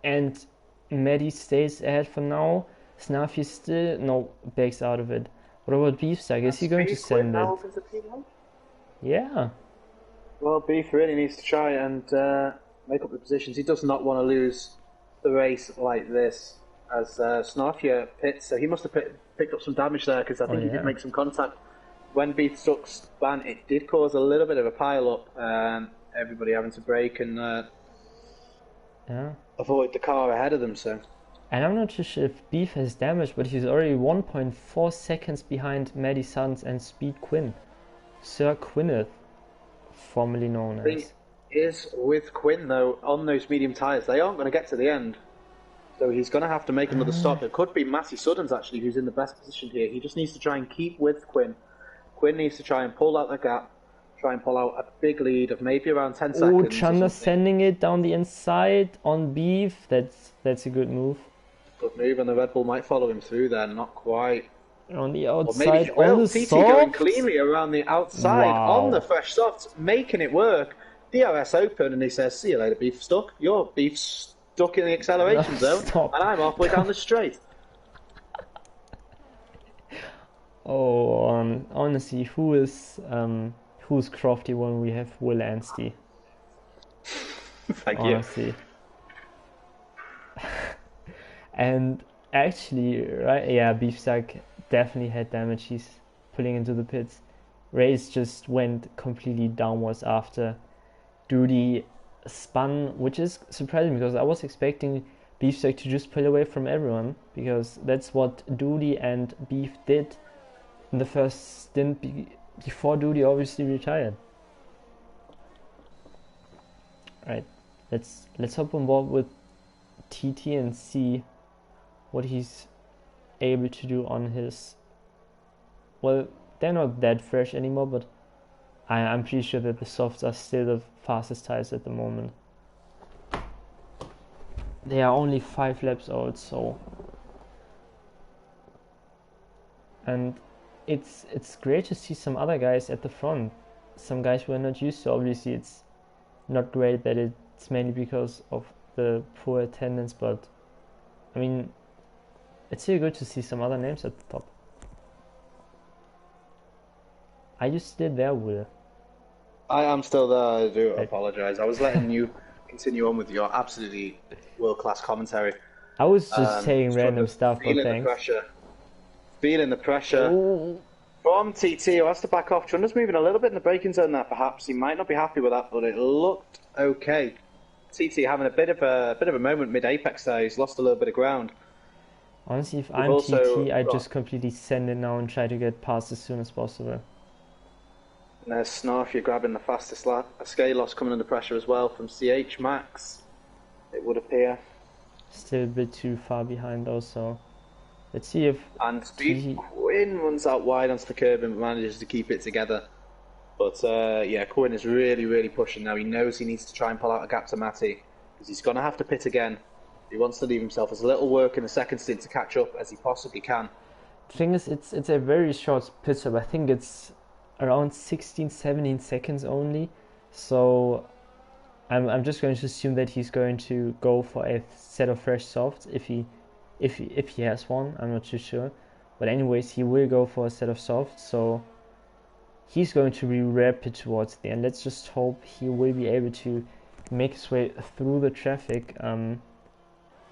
and Maddie stays ahead for now. Snarfy still backs out of it. What about Beefsack? Is he going to send it? Yeah. Well, Beef really needs to try and make up the positions. He does not want to lose the race like this as Snarfia pits. So he must have picked up some damage there because I think he did make some contact. When Beef stuck span, it did cause a little bit of a pile-up. Everybody having to brake and avoid the car ahead of them. So. And I'm not too sure if Beef has damage, but he's already 1.4 seconds behind Maddie Sutton and Speed Quinn. Sir Quinneth, formerly known as. The thing is with Quinn though, on those medium tyres, they aren't going to get to the end. So he's going to have to make another stop. It could be Matty Sutton's actually who's in the best position here. He just needs to try and keep with Quinn. Quinn needs to try and pull out the gap, try and pull out a big lead of maybe around 10 seconds. Oh, Chandler sending it down the inside on Beef. That's a good move. Good move, and the Red Bull might follow him through there. Not quite. On the outside, or maybe he will. on the TT soft. going cleanly around the outside on the fresh softs, making it work. DRS open, and he says, "See you later, Beef stuck. Your Beef stuck in the acceleration zone, and I'm halfway down the straight." Oh, honestly, who's crafty when we have Will Anstey? Thank honestly. You. And actually, right? Yeah, Beefsack definitely had damage. He's pulling into the pits. Race just went completely downwards after Duty spun, which is surprising because I was expecting Beefsack to just pull away from everyone because that's what Duty and Beef did in the first stint before Duty obviously retired. Right, let's hop on board with TT and see what he's able to do on his. Well, they're not that fresh anymore, but I'm pretty sure that the softs are still the fastest tires at the moment. They are only 5 laps old, so. And it's great to see some other guys at the front. Some guys we're not used to. Obviously, it's not great that it's mainly because of the poor attendance, but I mean, it's still good to see some other names at the top. Are you still there, Will? I am still there. I do Right. apologise. I was letting you continue on with your absolutely world-class commentary. I was just saying random Chunda's stuff, but feeling the thanks. pressure. Feeling the pressure Oh, from TT, who has to back off. Chunda's moving a little bit in the braking zone there, perhaps. He might not be happy with that, but it looked okay. TT having a bit of a moment mid-apex there. He's lost a little bit of ground. honestly, if We've I'm also TT, I got just completely send it now and try to get past as soon as possible. and there's Snarfia grabbing the fastest lap. A Scalos coming under pressure as well from CH Max, it would appear. Still a bit too far behind, though, so let's see if And Speed TT. Quinn runs out wide onto the curb and manages to keep it together. But yeah, Quinn is really, really pushing now. He knows he needs to try and pull out a gap to Matty because he's going to have to pit again. He wants to leave himself as little work in the second stint to catch up as he possibly can. The thing is, it's a very short pit stop. I think it's around 16, 17 seconds only. So I'm just going to assume that he's going to go for a set of fresh softs if he has one. I'm not too sure, but anyways, he will go for a set of softs. So he's going to be rapid towards the end. Let's just hope he will be able to make his way through the traffic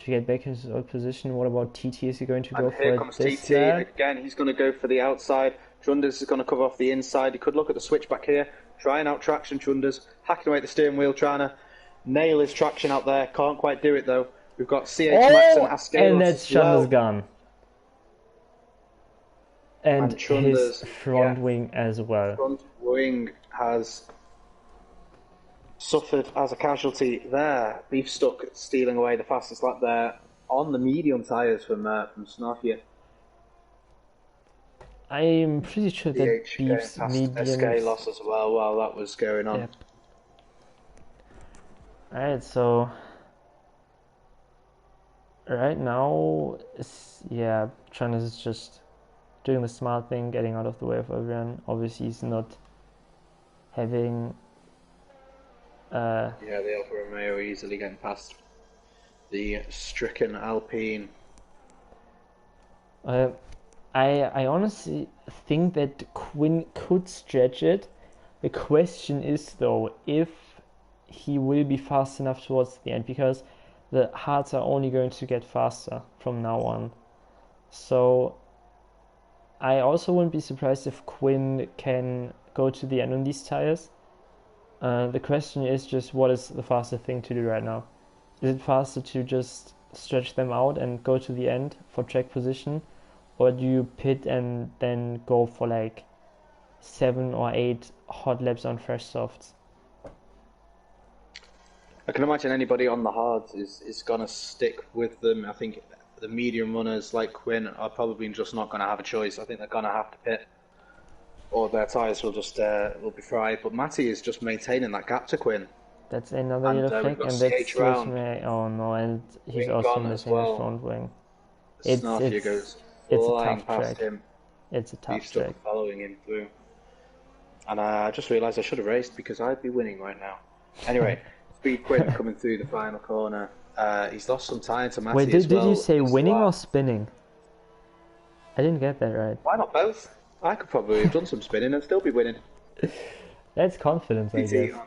to get back into his old position. What about TT? Is he going to And go here for comes this TT lap? again. He's going to go for the outside. Chunders is going to cover off the inside. He could look at the switch back here, trying out traction. Chunders hacking away at the steering wheel, trying to nail his traction out there. Can't quite do it though. We've got CH Max and Oh, and Ascalos that's as well. Chandra's gun. And And his Chunders, yeah, front wing as well. front wing has suffered as a casualty there. Beef stuck stealing away the fastest lap there on the medium tyres from Snarfia. I'm pretty sure that CH getting Beef's past SK mediums. loss as well while that was going on. Yep. Alright, so right now, yeah, Chandra's is just doing the smart thing, getting out of the way of everyone. Obviously, he's not having. Yeah, the Alfa Romeo easily getting past the stricken Alpine. Uh, I honestly think that Quinn could stretch it. The question is though if he will be fast enough towards the end because the hards are only going to get faster from now on. So I also wouldn't be surprised if Quinn can go to the end on these tires. The question is just what is the faster thing to do right now? Is it faster to just stretch them out and go to the end for track position? Or do you pit and then go for like 7 or 8 hot laps on fresh softs? I can imagine anybody on the hards is going to stick with them. I think the medium runners like Quinn are probably just not going to have a choice. I think they're going to have to pit, or their tyres will just will be fried. But Matty is just maintaining that gap to Quinn. That's another And yellow we've flag, got and that's CH round, oh no, and he's wing also gone as missing his well. front wing. It's Snarfia it's goes it's a flying tough past track. him. It's a Beef tough track. stuck following him through. And I just realised I should have raced because I'd be winning right now. Anyway, Speed Quinn coming through the final corner. He's lost some time to Matty Wait, as well. did you say This winning or lap. spinning? I didn't get that right. Why not both? I could probably have done some spinning and still be winning. That's confidence, I guess. TT on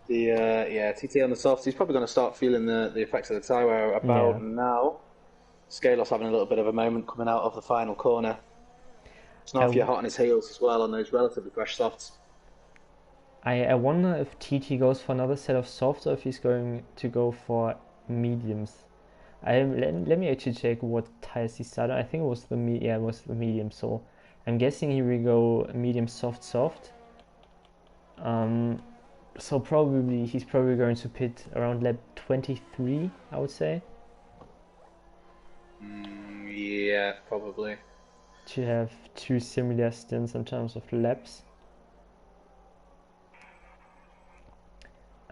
TT on the softs. He's probably going to start feeling the effects of the tyre wear about Yeah. now. Scalos having a little bit of a moment coming out of the final corner. Snarfia hot on his heels as well on those relatively fresh softs. I wonder if TT goes for another set of softs or if he's going to go for mediums. Let me actually check what tires he started. I think it was it was the medium. So I'm guessing he will go medium soft. So probably he's probably going to pit around lap 23, I would say, Yeah, probably. to have two similar stints in terms of laps.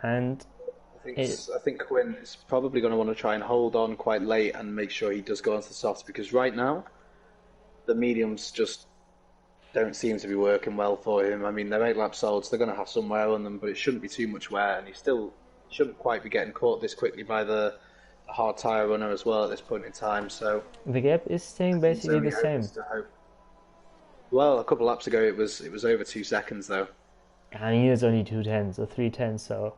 And I think Quinn is probably going to want to try and hold on quite late and make sure he does go onto the softs because right now the mediums just don't seem to be working well for him. I mean, they're 8 laps old, so they're going to have some wear on them, but it shouldn't be too much wear, and he still shouldn't quite be getting caught this quickly by the hard tyre runner as well at this point in time. So the gap is staying I think basically his only the hope same. is to hope. Well, a couple laps ago it was over 2 seconds though. I mean, it's only 2 tenths or 3 tenths, so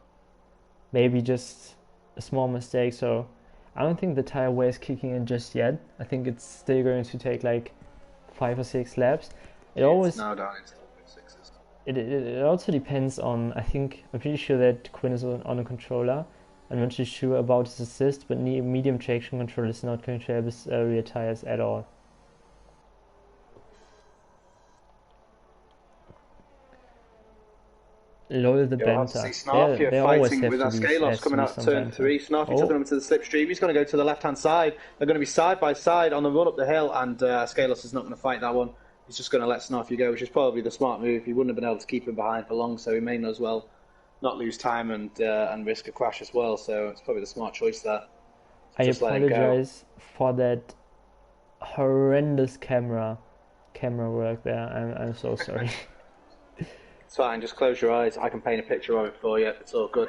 maybe just a small mistake. So I don't think the tire wear is kicking in just yet. I think it's still going to take like 5 or 6 laps. It It's always now down into the sixes. it also depends on. I'm pretty sure that Quinn is on a controller. I'm not too sure about his assist, but medium traction control is not going to help his rear tires at all. Lower the You'll have to see banter. Snarfia They always fighting have with to be Askelos has to coming be out some turn banter. three. Snarfia Oh, took him to the slipstream. He's going to go to the left-hand side. They're going to be side by side on the run up the hill, and Askelos is not going to fight that one. He's just going to let Snarfia go, which is probably the smart move. He wouldn't have been able to keep him behind for long, so he may as well not lose time and risk a crash as well. So it's probably the smart choice there. I Just let him go. apologize for that horrendous camera work there. I'm so sorry. It's fine, just close your eyes. I can paint a picture of it for you. It's all good.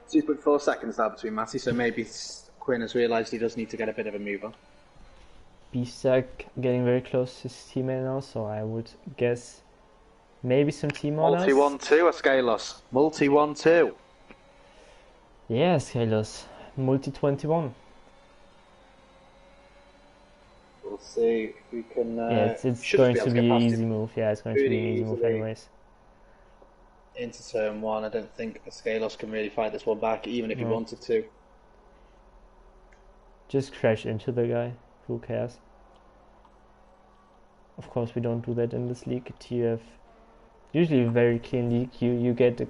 2.4 seconds now between Matty, so maybe Quinn has realised he does need to get a bit of a move on. Beefstack getting very close to his teammate now, so I would guess maybe some team honors. Multi 1-2, Askelos. Multi 1-2. Yeah, Scalos. Multi 21. We'll see if we can. Yeah, it's should going be able to to be get an past easy him move. Yeah, it's going to be an pretty easy move easily. anyways. Into turn one. I don't think Askelos can really fight this one back, even if he No. wanted to. Just crash into the guy. Who cares? Of course, we don't do that in this league. TUF usually a very clean league. You get a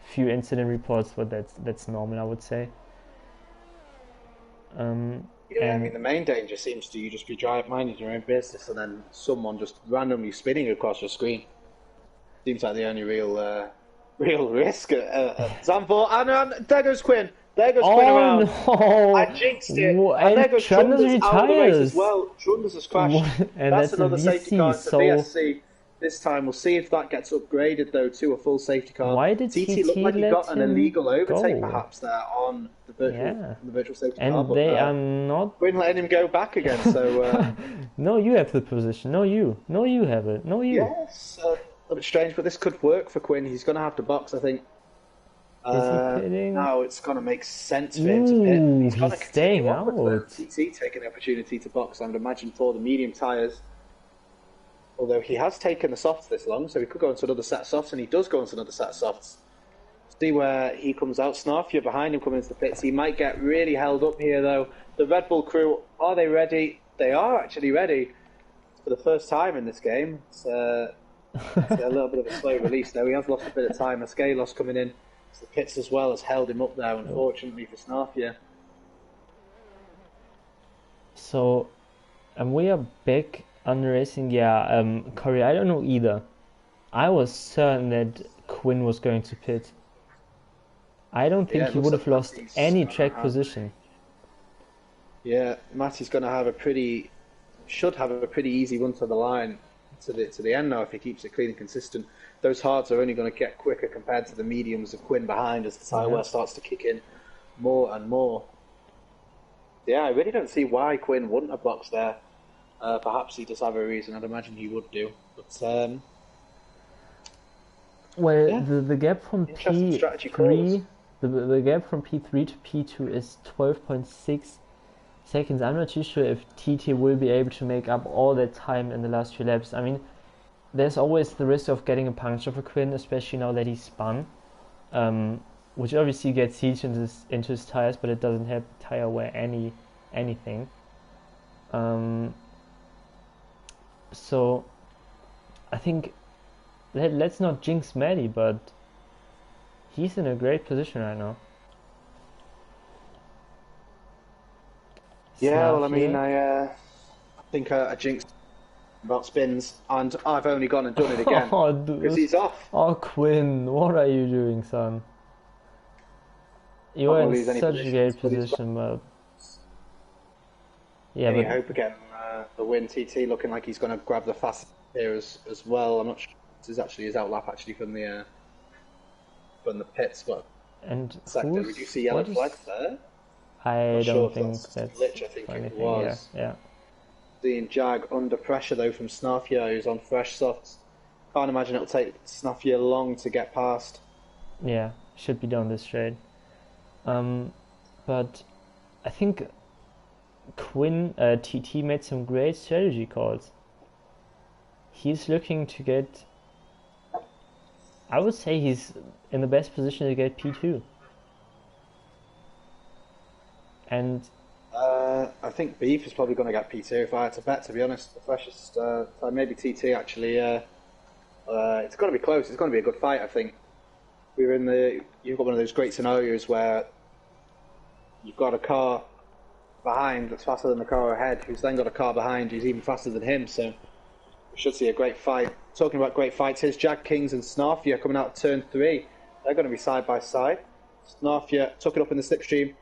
few incident reports, but that's normal, I would say. Yeah, I And mean, the main danger seems to you just be minding your own business, and then someone just randomly spinning across your screen. Seems like the only real risk at Zandvoort. And there goes Quinn. There goes Quinn oh around. no! I jinxed it. And And there goes Trundles Trundles out of the race as retires. well. Trundles has crashed. And That's that's a another safety car VC. into So VSC. This time we'll see if that gets upgraded though to a full safety car. why did TT looked TT like he let got an him illegal overtake go? perhaps there on the Yeah, virtual safety car, and but they are not. Quinn letting him go back again. So No, you have the position. No, you. No, you have it. No, you. yes, a little bit strange, but this could work for Quinn. He's going to have to box, I think. Is he pitting? No, it's going to make sense for him to pit. He's going to He's staying continue on with out. TT taking the opportunity to box, I would imagine, for the medium tyres. Although he has taken the softs this long, so he could go into another set of softs, and he does go into another set of softs. See where he comes out. Snarfia behind him coming into the pits. He might get really held up here, though. The Red Bull crew, are they ready? They are actually ready for the first time in this game. It's a little bit of a slow release, though. He has lost a bit of time. Askelos coming in. The pits as well has held him up there, unfortunately for Snarfia. So, we are back on racing. Yeah, Corey, I don't know either. I was certain that Quinn was going to pit. I don't think Yeah, it he looks would have like lost Matty's any gonna track have- position. Yeah, Matty's going to have should have a pretty easy run to the line to the end now if he keeps it clean and consistent. Those hards are only going to get quicker compared to the mediums of Quinn behind as the tyre wear starts to kick in more and more. Yeah, I really don't see why Quinn wouldn't have boxed there. Perhaps he does have a reason. I'd imagine he would do. But Well, yeah, the gap from interesting strategy P3, the gap from P3 to P2 is 12.6 seconds. I'm not too sure if TT will be able to make up all that time in the last few laps. I mean, there's always the risk of getting a puncture for Quinn, especially now that he's spun, which obviously gets heat into his tires, but it doesn't help tire wear anything. So I think let's not jinx Maddie, but he's in a great position right now. yeah, well, I mean, Snarfia. I think I jinxed about spins, and I've only gone and done it again Oh, because dude. he's off. Oh, Quinn, what are you doing, son? You Not are gonna in lose any such a positions, great but he's position, but yeah, Any but hope again? The win. TT looking like he's going to grab the fast here as well. I'm not sure. This is actually his outlap actually from the pits. But and second, who's did you see yellow what is? flag there? I Not sure don't if think that's that's glitch. I think for it anything. was. Yeah. Seeing Jag under pressure though from Snafia, who's on fresh softs. Can't imagine it'll take Snafia long to get past. Yeah, should be done this straight. But I think Quinn TT made some great strategy calls. He's looking to get. I would say he's in the best position to get P2. And I think Beef is probably going to get P2 if I had to bet, to be honest. The freshest, maybe TT actually. It's going to be close. It's going to be a good fight, I think. You've got one of those great scenarios where you've got a car behind that's faster than the car ahead, who's then got a car behind who's even faster than him. So we should see a great fight. Talking about great fights, here's Jag Kings and Snarfia coming out of turn 3. They're going to be side by side. Snarfia took it up in the slipstream.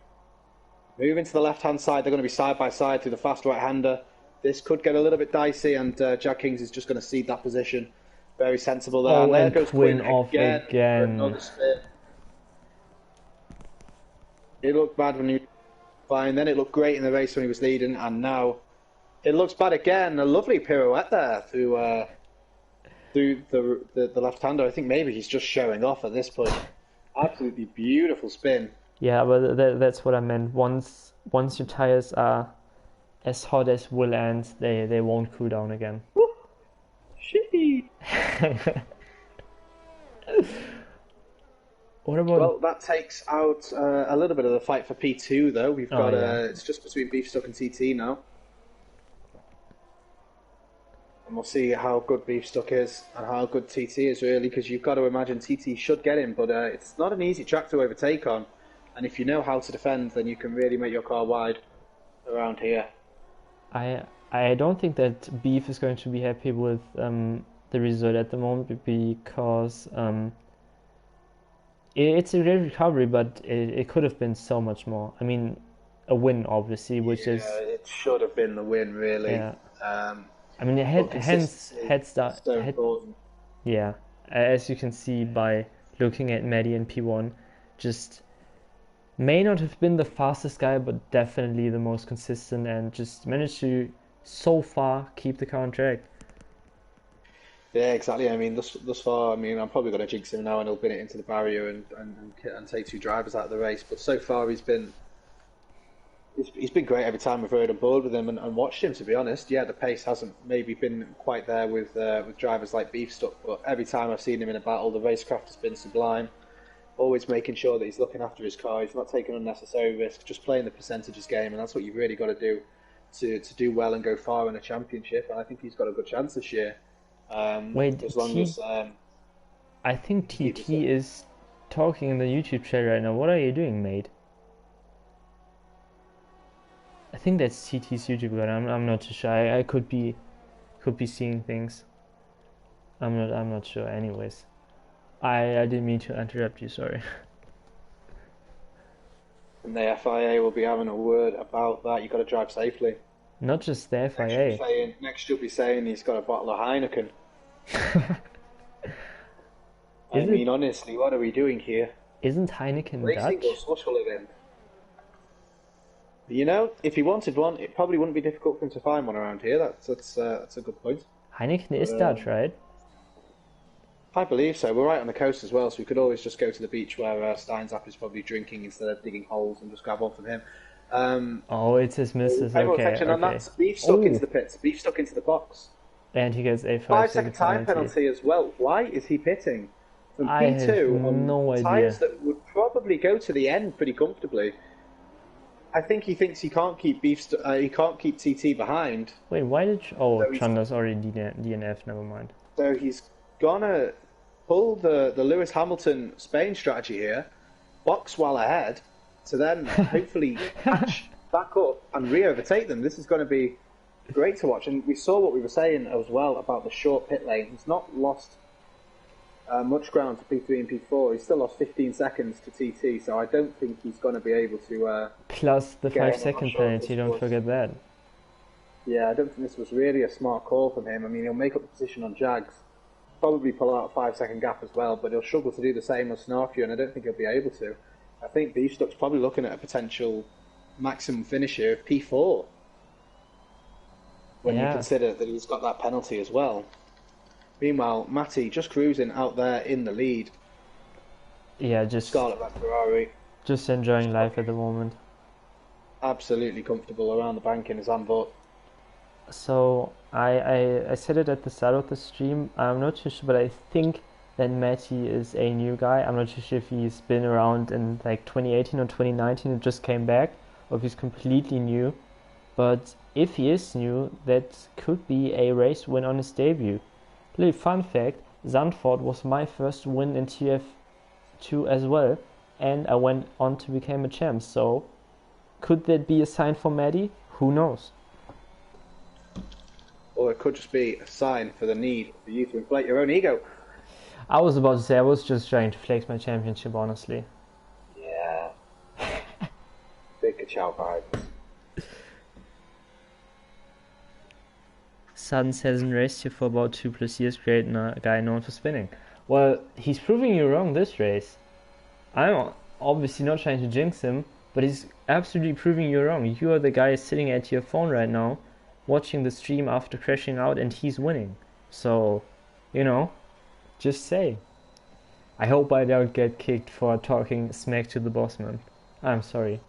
Moving to the left-hand side, they're going to be side by side through the fast right-hander. This could get a little bit dicey, and Jag Kings is just going to cede that position. Very sensible there. oh, there and goes Quinn Quinn off for another spin. It looked bad when he was fine, then it looked great in the race when he was leading, and now it looks bad again. A lovely pirouette there through the left-hander. I think maybe he's just showing off at this point. Absolutely beautiful spin. Yeah, but that's what I meant. Once your tires are as hot as Will ends, they won't cool down again. Shitty. What about? Well, that takes out a little bit of the fight for P2, though. We've got it's just between Beefstock and TT now. And we'll see how good Beefstock is and how good TT is, really, because you've got to imagine TT should get him, but it's not an easy track to overtake on. And if you know how to defend, then you can really make your car wide around here. I don't think that Beef is going to be happy with the result at the moment, because it's a great recovery, but it could have been so much more. I mean, a win, obviously, which is... it should have been the win, really. Yeah. I mean, head start... Yeah, as you can see by looking at Maddie in P1, just may not have been the fastest guy, but definitely the most consistent, and just managed to, so far, keep the car on track. Yeah, exactly. I mean, thus far, I mean, I'm probably going to jinx him now, and he'll bin it into the barrier and take 2 drivers out of the race. But so far, he's been great every time we've rode on board with him and watched him. To be honest, yeah, the pace hasn't maybe been quite there with drivers like Beefstock, but every time I've seen him in a battle, the racecraft has been sublime. Always making sure that he's looking after his car. He's not taking unnecessary risks, just playing the percentages game, and that's what you've really got to do to do well and go far in a championship. And I think he's got a good chance this year. Wait, as long as I think TT is talking in the YouTube chat right now. What are you doing, mate? I think that's TT's YouTube, but I'm not too sure. I could be seeing things. I'm not sure. Anyways, I didn't mean to interrupt you. Sorry. And the FIA will be having a word about that. You've got to drive safely. Not just the FIA. Next you'll be saying he's got a bottle of Heineken. Honestly, what are we doing here? Isn't Heineken Racing Dutch? or social event? You know, if he wanted one, it probably wouldn't be difficult for him to find one around here. That's a good point. Heineken is Dutch, right? I believe so. We're right on the coast as well, so we could always just go to the beach where Steinzap is probably drinking instead of digging holes and just grab one from him. Oh, it's his missus. Pay more Okay, attention on okay. that. Beef stuck into the pits. Beef stuck into the box. And he gets a 5-second time penalty as well. Why is he pitting from I P2 have on no idea. tyres that would probably go to the end pretty comfortably? I think he thinks he can't keep he can't keep TT behind. Wait, why did... Oh, So Chanda's already DNF, never mind. So he's gonna pull the Lewis Hamilton Spain strategy here, box while ahead, to then hopefully catch back up and re-overtake them. This is going to be great to watch. And we saw what we were saying as well about the short pit lane. He's not lost much ground to P3 and P4. He's still lost 15 seconds to TT, so I don't think he's going to be able to... Plus the 5-second penalty, don't forget that. Yeah, I don't think this was really a smart call from him. I mean, he'll make up the position on Jags, probably pull out a 5-second gap as well, but he'll struggle to do the same with Snarky, and I don't think he'll be able to. I think Beefstock's probably looking at a potential maximum finish here of P4. when you Yeah, consider that he's got that penalty as well. Meanwhile, Matty just cruising out there in the lead. yeah, Scarlet Red Ferrari, just enjoying life at the moment. absolutely comfortable around the bank in his Zandvoort. So I said it at the start of the stream. I'm not too sure, but I think that Matty is a new guy. I'm not too sure if he's been around in like 2018 or 2019 and just came back, or if he's completely new. But if he is new, that could be a race win on his debut. Little fun fact: Zandvoort was my first win in TUF2 as well, and I went on to become a champ. So could that be a sign for Matty? Who knows? Or it could just be a sign for the need for you to inflate your own ego. I was about to say I was just trying to flex my championship, honestly. Yeah. Big ka-chow vibes. Suns hasn't raced here for about 2+ years. Great guy known for spinning. Well, he's proving you wrong this race. I'm obviously not trying to jinx him, but he's absolutely proving you wrong. You are the guy sitting at your phone right now, watching the stream after crashing out, and he's winning. So, just say. I hope I don't get kicked for talking smack to the boss man. I'm sorry.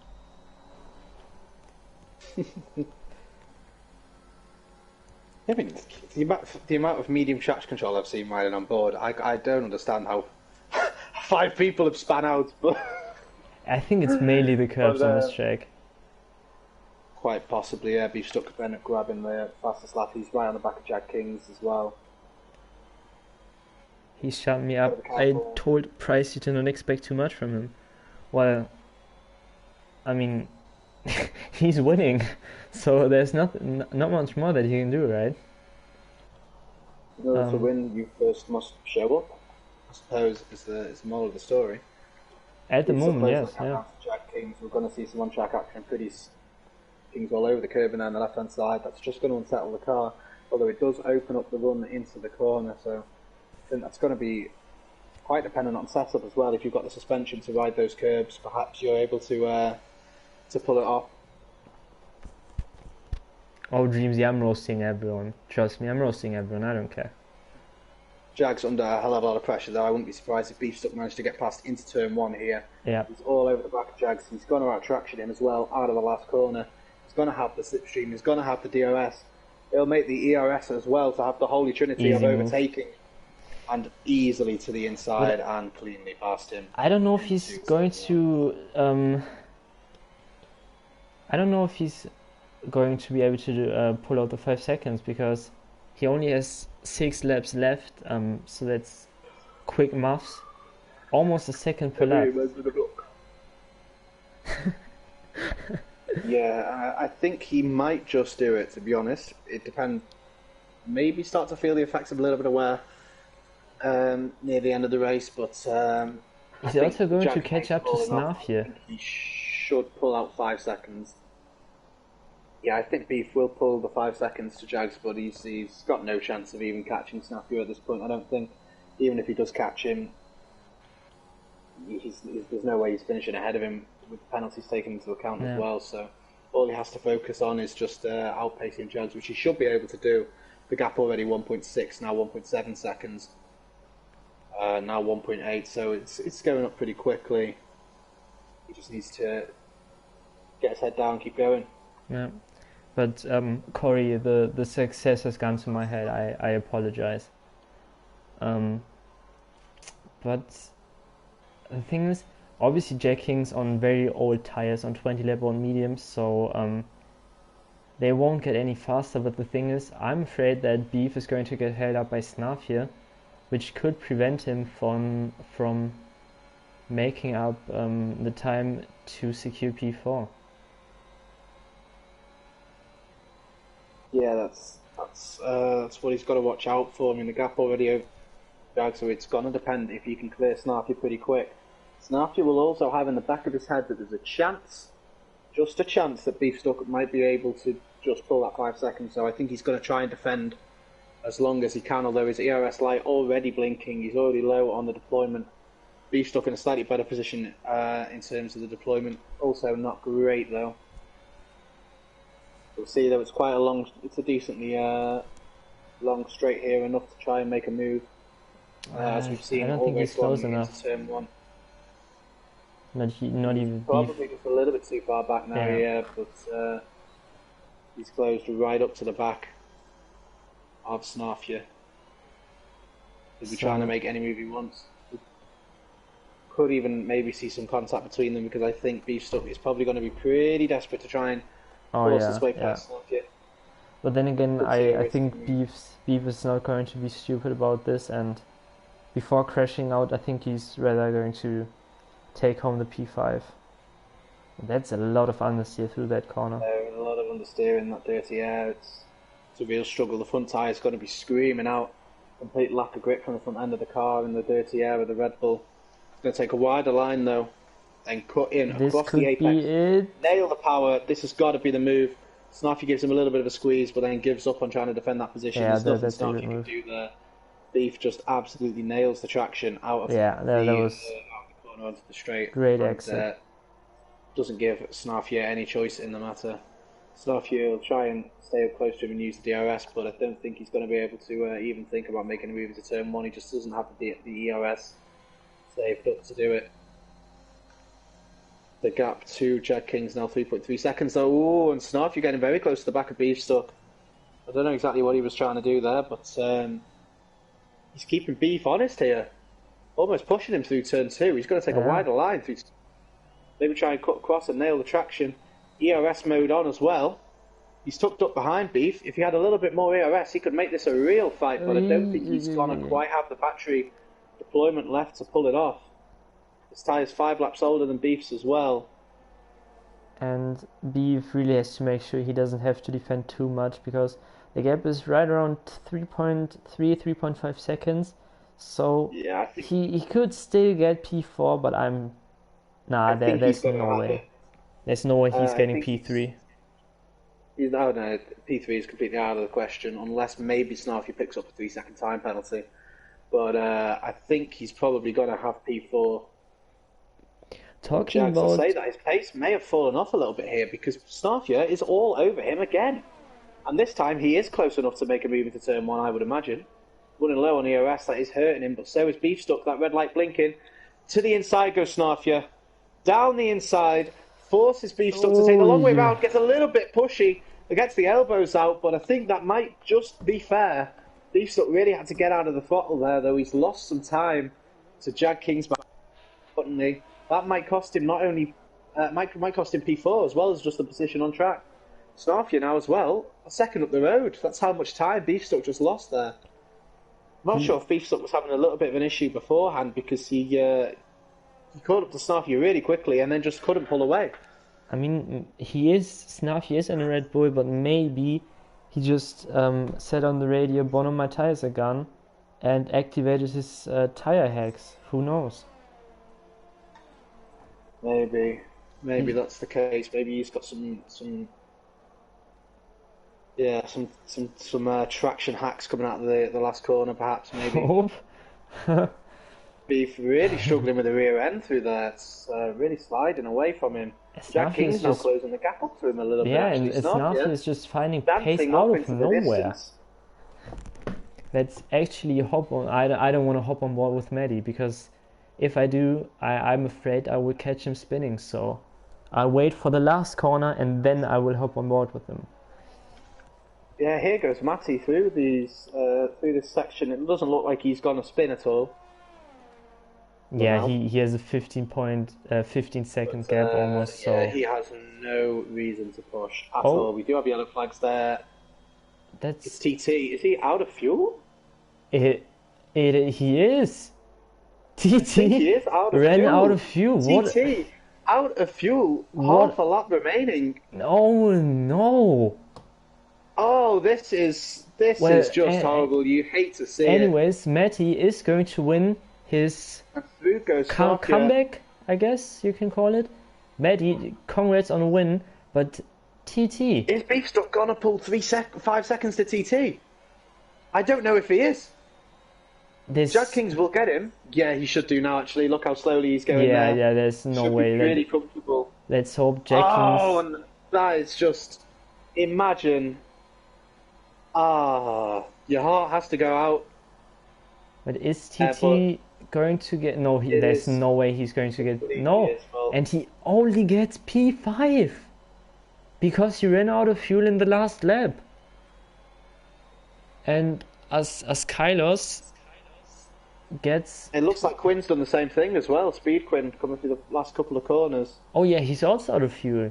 I mean, the amount of medium traction control I've seen riding on board, I don't understand how 5 people have span out, but I think it's mainly the curbs on this track. quite possibly, yeah. Beef Stuck Bennett grabbing the fastest lap. He's right on the back of Jack Kings as well. He shut me up. I told Pricey to not expect too much from him. Well, I mean, he's winning, so there's not much more that he can do, right? In order to win, you first must show up, I suppose, is the moral of the story. At the moment, yes, yeah. Jack Kings, we're going to see some on-track action pretty Kings all over the curb and on the left-hand side. That's just going to unsettle the car, although it does open up the run into the corner, so I think that's going to be quite dependent on setup as well. If you've got the suspension to ride those curbs, perhaps you're able to pull it off. Oh, Dreamsy, I'm roasting everyone. Trust me, I'm roasting everyone. I don't care. Jag's under a hell of a lot of pressure, though. I wouldn't be surprised if Beefstuck managed to get past into turn 1 here. Yeah. He's all over the back of Jags. He's going to out-traction him as well, out of the last corner. He's going to have the slipstream. He's going to have the DRS. It'll make the ERS as well to have the holy trinity of overtaking. And easily to the inside and cleanly past him. I don't know if he's going to... I don't know if he's going to be able to pull out the 5 seconds, because he only has 6 laps left, so that's quick maths. Almost a second per lap. Yeah, I think he might just do it, to be honest. It depends. Maybe start to feel the effects of a little bit of wear near the end of the race, but he's also going to catch up to Snarf here. He should pull out 5 seconds. Yeah, I think Beef will pull the 5 seconds to Jags, but he's got no chance of even catching Snafu at this point. I don't think, even if he does catch him, there's no way he's finishing ahead of him with penalties taken into account as well. So all he has to focus on is just outpacing Jags, which he should be able to do. The gap already 1.6, now 1.7 seconds, now 1.8. So it's going up pretty quickly. He just needs to get his head down, keep going. Yeah, but Corey, the success has gone to my head. I apologize. But the thing is, obviously Jack King's on very old tires, on 20 lap on mediums, so they won't get any faster. But the thing is, I'm afraid that Beef is going to get held up by Snarf here, which could prevent him from making up the time to secure P4. Yeah, that's what he's got to watch out for. I mean, the gap already over Jag, so it's going to depend if he can clear Snarky pretty quick. Snarky will also have in the back of his head that there's a chance, just a chance, that Beefstuck might be able to just pull that 5 seconds. So I think he's going to try and defend as long as he can, although his ERS light already blinking. He's already low on the deployment. Beefstuck in a slightly better position in terms of the deployment. Also not great, though. You'll see that it's quite a long, it's a decently long straight here, enough to try and make a move. As we've I seen don't all think he's race long close into enough. turn one. Not even beef. Probably just a little bit too far back now, yeah, but he's closed right up to the back of Snarfia. He'll be trying to make any move he wants. Could even maybe see some contact between them, because I think Beefstuck is probably going to be pretty desperate to try and force his way past Snarfia. But then again, I think Beef is not going to be stupid about this, and before crashing out, I think he's rather going to take home the P5. That's a lot of understeer through that corner. A lot of understeer in that dirty air. It's a real struggle. The front tyre's going to be screaming out. Complete lack of grip from the front end of the car in the dirty air of the Red Bull. It's going to take a wider line though, and cut in across the apex. Be it. Nail the power. This has got to be the move. Snarfy gives him a little bit of a squeeze, but then gives up on trying to defend that position. Yeah, There's nothing that's a good Snarfy move. can do there. Beef just absolutely nails the traction out of that was out the corner onto the straight. Great exit. Doesn't give Snarfy any choice in the matter. Snarfy will try and stay up close to him and use the DRS, but I don't think he's going to be able to even think about making a move into turn one. He just doesn't have the ERS saved up to do it. The gap to Jag King's now 3.3 seconds though. Ooh, and Snarfy getting very close to the back of Beefstuck. I don't know exactly what he was trying to do there, but he's keeping Beef honest here. Almost pushing him through turn two. He's going to take a wider line through. Maybe try and cut across and nail the traction. ERS mode on as well. He's tucked up behind Beef. If he had a little bit more ERS, he could make this a real fight, but I don't think he's going to quite have the battery deployment left to pull it off. His tyre's 5 laps older than Beef's as well. And Beef really has to make sure he doesn't have to defend too much, because the gap is right around 3.5 seconds. So yeah, he could still get P4, but there's no way. There's no way he's getting P3. No, P3 is completely out of the question, unless maybe Snarfy picks up a 3-second time penalty. But I think he's probably going to have P4. Talking about... to say that his pace may have fallen off a little bit here, because Snarfy is all over him again. And this time he is close enough to make a move into turn one, I would imagine. Running low on ERS, that is hurting him, but so is Beefstuck, that red light blinking. To the inside goes Snarfy. Down the inside, forces Beefstuck to take the long way round, gets a little bit pushy, gets the elbows out, but I think that might just be fair. Beefstuck really had to get out of the throttle there, though. He's lost some time to Jag King's back. That might cost him not only might cost him P4 as well as just the position on track. Snarfy now as well, a second up the road. That's how much time Beefstuck just lost there. I'm not sure if Beefstuck was having a little bit of an issue beforehand, because he caught up to Snarfy really quickly and then just couldn't pull away. I mean, Snarfy is in a Red Bull, but maybe he just said on the radio, "One of my tires are gone," and activated his tire hacks. Who knows? Maybe that's the case. Maybe he's got some traction hacks coming out of the last corner, perhaps. Maybe. Beef really struggling with the rear end through there. It's really sliding away from him. Jag King's now closing the gap up to him a little bit. Yeah, and Snarfy is just finding pace out of nowhere. Let's actually hop on. I don't want to hop on board with Maddie, because if I do, I'm afraid I will catch him spinning. So I'll wait for the last corner and then I will hop on board with him. Yeah, here goes Matty through this section. It doesn't look like he's gonna spin at all. Yeah, he has a 15 second gap almost. So yeah, he has no reason to push at all. We do have yellow flags there. It's TT. Is he out of fuel? He is. TT he is out of ran fuel. out of fuel. TT out of fuel. Half a lap remaining. Oh no. Oh, this is just horrible. You hate to see it. Anyways, Matty is going to win his comeback, I guess you can call it. Matty, congrats on a win, but TT... Is Beefstuck gonna pull 5 seconds to TT? I don't know if he is. Jag Kings will get him. Yeah, he should do now, actually. Look how slowly he's going there. Yeah, there's no way. Be really comfortable. Let's hope Jag Kings... Oh, and that is just... imagine. Your heart has to go out. But is But TT going to get? No, it there's is no way he's going to get. completely No, his fault. and he only gets P5 because he ran out of fuel in the last lap. And as Kylos gets. It looks like Quinn's done the same thing as well. Speed Quinn coming through the last couple of corners. Oh yeah, he's also out of fuel.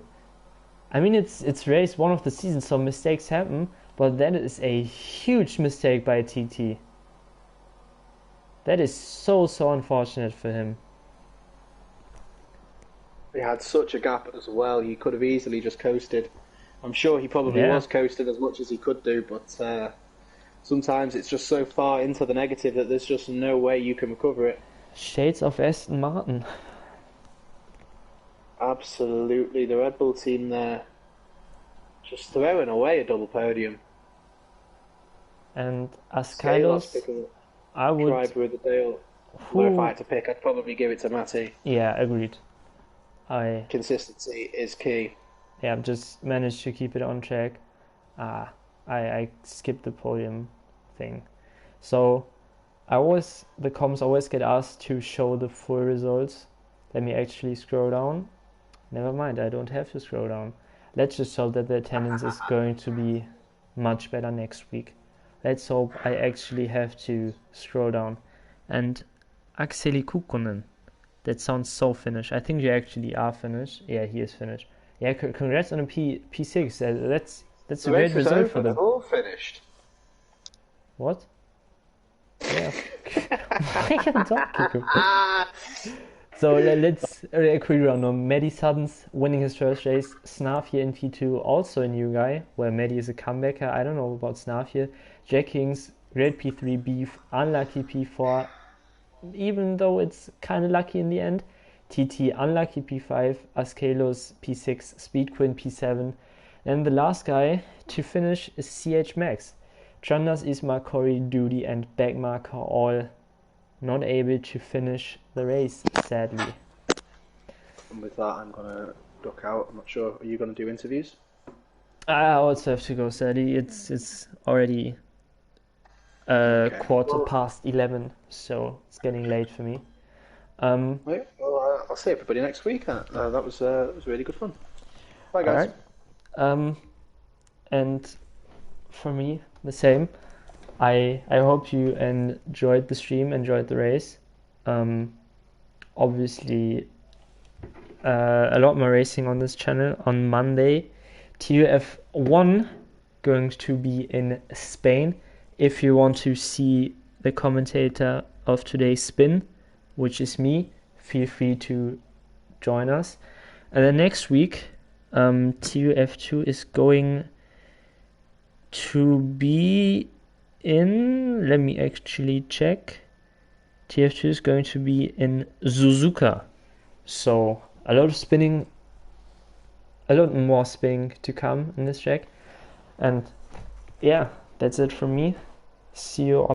I mean, it's race one of the season, so mistakes happen. But that is a huge mistake by TT. That is so unfortunate for him. He had such a gap as well. He could have easily just coasted. I'm sure he probably Yeah. was coasted as much as he could do, but sometimes it's just so far into the negative that there's just no way you can recover it. Shades of Aston Martin. Absolutely, the Red Bull team there just throwing away a double podium. And as Scalos Kylos, picking I would. driver of the day. Although if I Who? had to pick, I'd probably give it to Matty. Yeah, agreed. I Consistency is key. yeah just managed to keep it on track. Ah, I skipped the podium thing. So the comms always get asked to show the full results. Let me actually scroll down. Never mind, I don't have to scroll down. Let's just hope that the attendance is going to be much better next week. Let's hope I actually have to scroll down. And Akseli Kukkonen. That sounds so Finnish. I think you actually are Finnish. Yeah, he is Finnish. Yeah, congrats on a P6. That's a The great race was result over. for They've them. all finished. What? Yeah. Why are you talking about? So let's a quick round on Maddie Sutton's winning his first race. Snarf here in P2, also a new guy, where Maddie is a comebacker. I don't know about Snarf here. Jack Kings, great P3 beef, unlucky P4, even though it's kind of lucky in the end. TT, unlucky P5, Askelos P6, Speedquin P7. And the last guy to finish is CH Max. Chandas, Isma, Corey, Duty, and Backmarker all not able to finish the race, sadly. And with that, I'm gonna duck out. I'm not sure. Are you gonna do interviews? I also have to go, sadly. It's already Okay. quarter Well, past 11, so it's getting late for me. yeah, well, I'll see everybody next week. That was really good fun. Bye, All guys. right. And for me, the same. I hope you enjoyed the stream, enjoyed the race. Obviously, a lot more racing on this channel on Monday. TUF1 going to be in Spain. If you want to see the commentator of today's spin, which is me, feel free to join us. And then next week, TUF2 is going to be in, let me actually check. TF2 is going to be in Suzuka. So a lot of spinning, a lot more spinning to come in this track. And yeah, that's it from me. See you